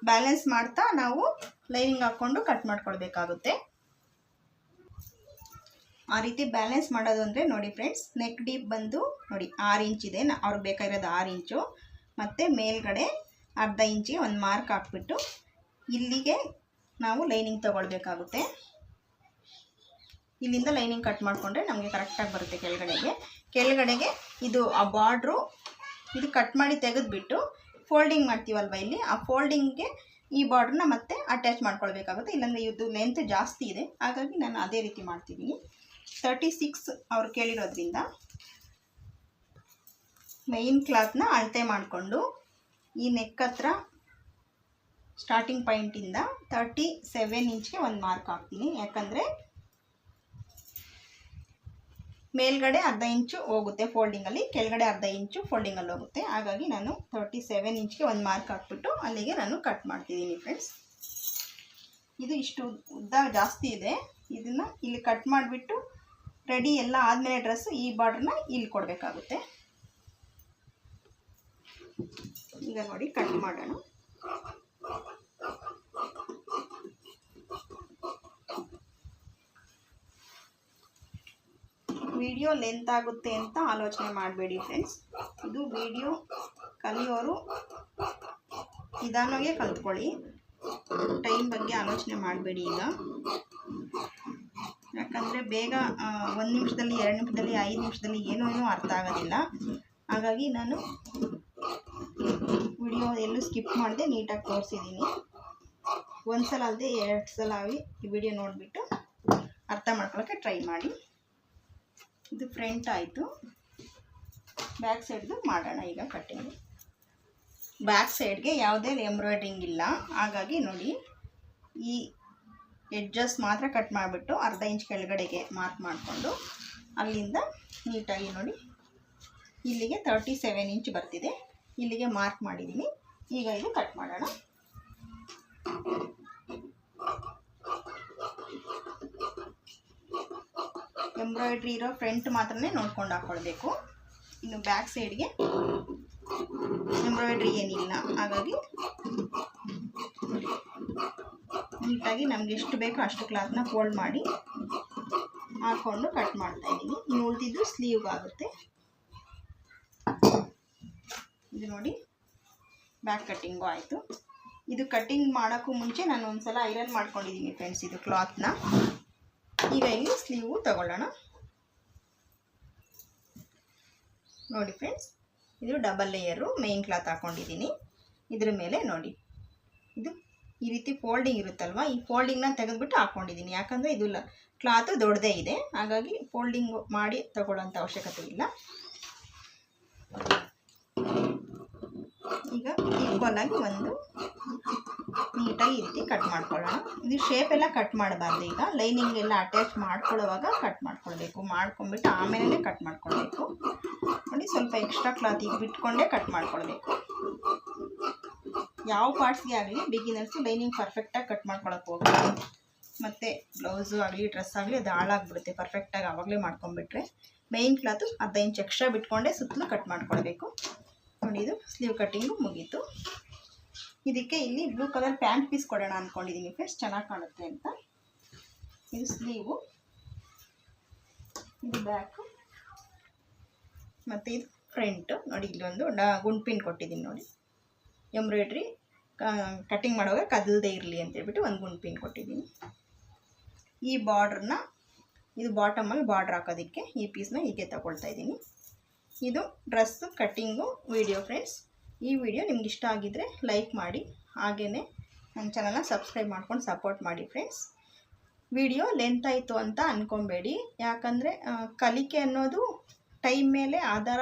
ಬ್ಯಾಲೆನ್ಸ್ ಮಾಡ್ತಾ ನಾವು ಲೈನಿಂಗ್ ಹಾಕ್ಕೊಂಡು ಕಟ್ ಮಾಡ್ಕೊಳ್ಬೇಕಾಗುತ್ತೆ. ಆ ರೀತಿ ಬ್ಯಾಲೆನ್ಸ್ ಮಾಡೋದು ಅಂದರೆ ನೋಡಿ ಫ್ರೆಂಡ್ಸ್, ನೆಕ್ ಡೀಪ್ ಬಂದು ನೋಡಿ 6 ಇಂಚ್ ಇದೆ, ಅವ್ರಿಗೆ ಬೇಕಾಗಿರೋದು 6 ಇಂಚು, ಮತ್ತು ಮೇಲ್ಗಡೆ ಅರ್ಧ ಇಂಚಿಗೆ ಒಂದು ಮಾರ್ಕ್ ಹಾಕ್ಬಿಟ್ಟು ಇಲ್ಲಿಗೆ ನಾವು ಲೈನಿಂಗ್ ತೊಗೊಳ್ಬೇಕಾಗುತ್ತೆ. ಇಲ್ಲಿಂದ ಲೈನಿಂಗ್ ಕಟ್ ಮಾಡಿಕೊಂಡ್ರೆ ನಮಗೆ ಕರೆಕ್ಟಾಗಿ ಬರುತ್ತೆ ಕೆಳಗಡೆಗೆ. ಇದು ಆ ಬಾರ್ಡ್ರು ಇದು ಕಟ್ ಮಾಡಿ ತೆಗೆದುಬಿಟ್ಟು ಫೋಲ್ಡಿಂಗ್ ಮಾಡ್ತೀವಲ್ವ ಇಲ್ಲಿ, ಆ ಫೋಲ್ಡಿಂಗ್ಗೆ ಈ ಬಾರ್ಡ್ರನ್ನ ಮತ್ತೆ ಅಟ್ಯಾಚ್ ಮಾಡ್ಕೊಳ್ಬೇಕಾಗುತ್ತೆ. ಇಲ್ಲಾಂದರೆ ಇದು ಲೆಂತ್ ಜಾಸ್ತಿ ಇದೆ, ಹಾಗಾಗಿ ನಾನು ಅದೇ ರೀತಿ ಮಾಡ್ತಿದ್ದೀನಿ. 36 ಅವ್ರು ಕೇಳಿರೋದ್ರಿಂದ ಮೇಯ್ನ್ ಕ್ಲಾತ್ನ ಅಳತೆ ಮಾಡಿಕೊಂಡು ಈ ನೆಕ್ ಹತ್ರ ಸ್ಟಾರ್ಟಿಂಗ್ ಪಾಯಿಂಟಿಂದ 37 ಇಂಚ್ಗೆ ಒಂದು ಮಾರ್ಕ್ ಹಾಕ್ತೀನಿ. ಯಾಕಂದರೆ ಮೇಲ್ಗಡೆ ಅರ್ಧ ಇಂಚು ಹೋಗುತ್ತೆ ಫೋಲ್ಡಿಂಗಲ್ಲಿ, ಕೆಳಗಡೆ ಅರ್ಧ ಇಂಚು ಫೋಲ್ಡಿಂಗಲ್ಲಿ ಹೋಗುತ್ತೆ. ಹಾಗಾಗಿ ನಾನು 37 ಇಂಚ್ಗೆ ಒಂದು ಮಾರ್ಕ್ ಹಾಕ್ಬಿಟ್ಟು ಅಲ್ಲಿಗೆ ನಾನು ಕಟ್ ಮಾಡ್ತಿದ್ದೀನಿ ಫ್ರೆಂಡ್ಸ್. ಇದು ಇಷ್ಟು ಉದ್ದ ಜಾಸ್ತಿ ಇದೆ, ಇದನ್ನು ಇಲ್ಲಿ ಕಟ್ ಮಾಡಿಬಿಟ್ಟು ರೆಡಿ ಎಲ್ಲ ಆದಮೇಲೆ ಡ್ರೆಸ್ಸು ಈ ಬಾರ್ಡ್ರನ್ನ ಇಲ್ಲಿ ಕೊಡಬೇಕಾಗುತ್ತೆ. ಈಗ ನೋಡಿ ಕಟ್ ಮಾಡೋಣ. ವಿಡಿಯೋ ಲೆಂತ್ ಆಗುತ್ತೆ ಅಂತ ಆಲೋಚನೆ ಮಾಡಬೇಡಿ ಫ್ರೆಂಡ್ಸ್. ಇದು ವಿಡಿಯೋ ಕಲಿಯೋರು ನಿಧಾನವಾಗಿ ಕಲ್ತ್ಕೊಳ್ಳಿ, ಟೈಮ್ ಬಗ್ಗೆ ಆಲೋಚನೆ ಮಾಡಬೇಡಿ ಈಗ. ಯಾಕಂದರೆ ಬೇಗ 1 ನಿಮಿಷದಲ್ಲಿ 2 ನಿಮಿಷದಲ್ಲಿ 5 ನಿಮಿಷದಲ್ಲಿ ಏನೂ ಅರ್ಥ ಆಗೋದಿಲ್ಲ. ಹಾಗಾಗಿ ನಾನು ವಿಡಿಯೋ ಎಲ್ಲೂ ಸ್ಕಿಪ್ ಮಾಡದೆ ನೀಟಾಗಿ ತೋರಿಸಿದ್ದೀನಿ. ಒಂದು ಸಲ ಅಲ್ಲದೆ 2 ಸಲ ಆಗಿ ಈ ವಿಡಿಯೋ ನೋಡಿಬಿಟ್ಟು ಅರ್ಥ ಮಾಡ್ಕೊಳ್ಳೋಕ್ಕೆ ಟ್ರೈ ಮಾಡಿ. ಇದು ಫ್ರಂಟ್ ಆಯಿತು. ಬ್ಯಾಕ್ ಸೈಡ್ದು ಮಾಡೋಣ ಈಗ ಕಟ್ಟಿಂಗು. ಬ್ಯಾಕ್ ಸೈಡ್ಗೆ ಯಾವುದೇ ಎಂಬ್ರಾಯ್ಡ್ರಿಂಗ್ ಇಲ್ಲ, ಹಾಗಾಗಿ ನೋಡಿ ಈ ಎಡ್ಜಸ್ ಮಾತ್ರ ಕಟ್ ಮಾಡಿಬಿಟ್ಟು ಅರ್ಧ ಇಂಚ್ ಕೆಳಗಡೆಗೆ ಮಾರ್ಕ್ ಮಾಡಿಕೊಂಡು ಅಲ್ಲಿಂದ ನೀಟಾಗಿ ನೋಡಿ ಇಲ್ಲಿಗೆ 37 ಇಂಚ್ ಬರ್ತಿದೆ, ಇಲ್ಲಿಗೆ ಮಾರ್ಕ್ ಮಾಡಿದ್ದೀನಿ. ಈಗ ಇದು ಕಟ್ ಮಾಡೋಣ. ಎಂಬ್ರಾಯ್ಡ್ರಿ ಇರೋ ಫ್ರಂಟ್ ಮಾತ್ರನೇ ನೋಡ್ಕೊಂಡು ಹಾಕ್ಕೊಳ್ಬೇಕು. ಇನ್ನು ಬ್ಯಾಕ್ ಸೈಡ್ಗೆ ಎಂಬ್ರಾಯ್ಡ್ರಿ ಏನಿಲ್ಲ, ಹಾಗಾಗಿ ನೀಟಾಗಿ ನಮ್ಗೆ ಎಷ್ಟು ಬೇಕೋ ಅಷ್ಟು ಕ್ಲಾತ್ನ ಫೋಲ್ಡ್ ಮಾಡಿ ಹಾಕ್ಕೊಂಡು ಕಟ್ ಮಾಡ್ತಾ ಇದ್ದೀನಿ. ಇನ್ನು ಉಳಿದಿದ್ದು ಸ್ಲೀವ್ಗಾಗುತ್ತೆ. ಇದು ನೋಡಿ ಬ್ಯಾಕ್ ಕಟ್ಟಿಂಗು ಆಯಿತು. ಇದು ಕಟ್ಟಿಂಗ್ ಮಾಡೋಕ್ಕೂ ಮುಂಚೆ ನಾನು ಒಂದು ಸಲ ಐರನ್ ಮಾಡ್ಕೊಂಡಿದ್ದೀನಿ ಫ್ರೆಂಡ್ಸ್ ಇದು ಕ್ಲಾತ್ನ. ಈಗ ಇಲ್ಲಿ ಸ್ಲೀವು ತಗೊಳ್ಳೋಣ. ನೋಡಿ ಫ್ರೆಂಡ್ಸ್, ಇದು ಡಬಲ್ ಲೇಯರು ಮೇನ್ ಕ್ಲಾತ್ ಹಾಕ್ಕೊಂಡಿದ್ದೀನಿ. ಇದ್ರ ಮೇಲೆ ನೋಡಿ ಇದು ಈ ರೀತಿ ಫೋಲ್ಡಿಂಗ್ ಇರುತ್ತಲ್ವ, ಈ ಫೋಲ್ಡಿಂಗ್ನ ತೆಗೆದುಬಿಟ್ಟು ಹಾಕ್ಕೊಂಡಿದ್ದೀನಿ. ಯಾಕಂದರೆ ಇದು ಕ್ಲಾತು ದೊಡ್ಡದೇ ಇದೆ, ಹಾಗಾಗಿ ಫೋಲ್ಡಿಂಗ್ ಮಾಡಿ ತಗೊಳ್ಳೋಂಥ ಅವಶ್ಯಕತೆ ಇಲ್ಲ. ಈಗ ಈಕ್ವಲ್ ಆಗಿ ಒಂದು ನೀಟಾಗಿ ಈ ರೀತಿ ಕಟ್ ಮಾಡ್ಕೊಳ್ಳೋಣ. ಇದು ಶೇಪ್ ಎಲ್ಲ ಕಟ್ ಮಾಡಬಾರ್ದು. ಈಗ ಲೈನಿಂಗ್ ಎಲ್ಲ ಅಟ್ಯಾಚ್ ಮಾಡ್ಕೊಳ್ಳೋವಾಗ ಕಟ್ ಮಾಡ್ಕೊಳ್ಬೇಕು, ಮಾಡ್ಕೊಂಡ್ಬಿಟ್ಟು ಆಮೇಲೆ ಕಟ್ ಮಾಡ್ಕೊಳ್ಬೇಕು. ನೋಡಿ ಸ್ವಲ್ಪ ಎಕ್ಸ್ಟ್ರಾ ಕ್ಲಾತ್ ಈಗ ಬಿಟ್ಕೊಂಡೇ ಕಟ್ ಮಾಡ್ಕೊಳ್ಬೇಕು. ಯಾವ ಪಾರ್ಟ್ಸ್ಗೆ ಆಗಲಿ ಬಿಗಿನರ್ಸು ಲೈನಿಂಗ್ ಪರ್ಫೆಕ್ಟಾಗಿ ಕಟ್ ಮಾಡ್ಕೊಳಕ್ಕೆ ಹೋಗ್ಬೇಕು. ಮತ್ತು ಬ್ಲೌಸು ಆಗಲಿ ಡ್ರೆಸ್ ಆಗಲಿ ಅದು ಹಾಳಾಗ್ಬಿಡುತ್ತೆ ಪರ್ಫೆಕ್ಟಾಗಿ ಆವಾಗಲೇ ಮಾಡ್ಕೊಂಡ್ಬಿಟ್ರೆ. ಮೇಯ್ನ್ ಕ್ಲಾತು ಅರ್ಧ ಇಂಚ್ ಎಕ್ಸ್ಟ್ರಾ ಬಿಟ್ಕೊಂಡೆ ಸುತ್ತಲೂ ಕಟ್ ಮಾಡ್ಕೊಳ್ಬೇಕು. ನೋಡಿ, ಇದು ಸ್ಲೀವ್ ಕಟ್ಟಿಂಗು ಮುಗೀತು. ಇದಕ್ಕೆ ಇಲ್ಲಿ ಬ್ಲೂ ಕಲರ್ ಪ್ಯಾಂಟ್ ಪೀಸ್ ಕೊಡೋಣ ಅಂದ್ಕೊಂಡಿದ್ದೀನಿ ಫ್ರೆಂಡ್ಸ್, ಚೆನ್ನಾಗಿ ಕಾಣುತ್ತೆ ಅಂತ. ಇದು ಸ್ಲೀವು, ಇದು ಬ್ಯಾಕು, ಮತ್ತು ಇದು ಫ್ರಂಟು. ನೋಡಿ, ಇಲ್ಲೊಂದು ಗುಂಡು ಪಿನ್ ಕೊಟ್ಟಿದ್ದೀನಿ ನೋಡಿ, ಎಂಬ್ರಾಯ್ಡ್ರಿ ಕಟ್ಟಿಂಗ್ ಮಾಡುವಾಗ ಕದಲದೇ ಇರಲಿ ಅಂತೇಳ್ಬಿಟ್ಟು ಒಂದು ಗುಂಡು ಪಿನ್ ಕೊಟ್ಟಿದ್ದೀನಿ. ಈ ಬಾರ್ಡ್ರನ್ನ, ಇದು ಬಾಟಮಲ್ಲಿ ಬಾರ್ಡ್ರ್ ಹಾಕೋದಕ್ಕೆ ಈ ಪೀಸ್ನ ಹೀಗೆ ತಗೊಳ್ತಾ ಇದ್ದೀನಿ. ಇದು ಡ್ರೆಸ್ಸು ಕಟ್ಟಿಂಗು ವಿಡಿಯೋ ಫ್ರೆಂಡ್ಸ್. ಈ ವಿಡಿಯೋ ನಿಮ್ಗೆ ಇಷ್ಟ ಆಗಿದ್ದರೆ ಲೈಕ್ ಮಾಡಿ, ಹಾಗೆಯೇ ನನ್ನ ಚಾನಲ್ನ ಸಬ್ಸ್ಕ್ರೈಬ್ ಮಾಡ್ಕೊಂಡು ಸಪೋರ್ಟ್ ಮಾಡಿ ಫ್ರೆಂಡ್ಸ್. ವಿಡಿಯೋ ಲೆಂತ್ ಆಯಿತು ಅಂತ ಅಂದ್ಕೊಬೇಡಿ, ಯಾಕಂದರೆ ಕಲಿಕೆ ಅನ್ನೋದು ಟೈಮ್ ಮೇಲೆ ಆಧಾರ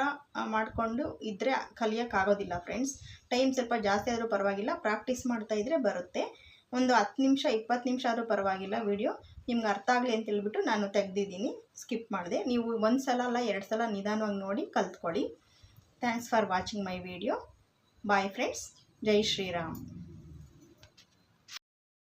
ಮಾಡಿಕೊಂಡು ಇದ್ದರೆ ಕಲಿಯೋಕ್ಕಾಗೋದಿಲ್ಲ ಫ್ರೆಂಡ್ಸ್. ಟೈಮ್ ಸ್ವಲ್ಪ ಜಾಸ್ತಿ ಆದರೂ ಪರವಾಗಿಲ್ಲ, ಪ್ರಾಕ್ಟೀಸ್ ಮಾಡ್ತಾಯಿದ್ರೆ ಬರುತ್ತೆ. ಒಂದು 10 ನಿಮಿಷ 20 ನಿಮಿಷ ಆದರೂ ಪರವಾಗಿಲ್ಲ, ವಿಡಿಯೋ ನಿಮ್ಗೆ ಅರ್ಥ ಆಗಲಿ ಅಂತೇಳ್ಬಿಟ್ಟು ನಾನು ತೆಗೆದಿದ್ದೀನಿ, ಸ್ಕಿಪ್ ಮಾಡಿದೆ. ನೀವು ಒಂದು ಸಲ ಅಲ್ಲ 2 ಸಲ ನಿಧಾನವಾಗಿ ನೋಡಿ ಕಲ್ತ್ಕೊಳ್ಳಿ. Thanks for watching my video. Bye friends. Jai Shriram.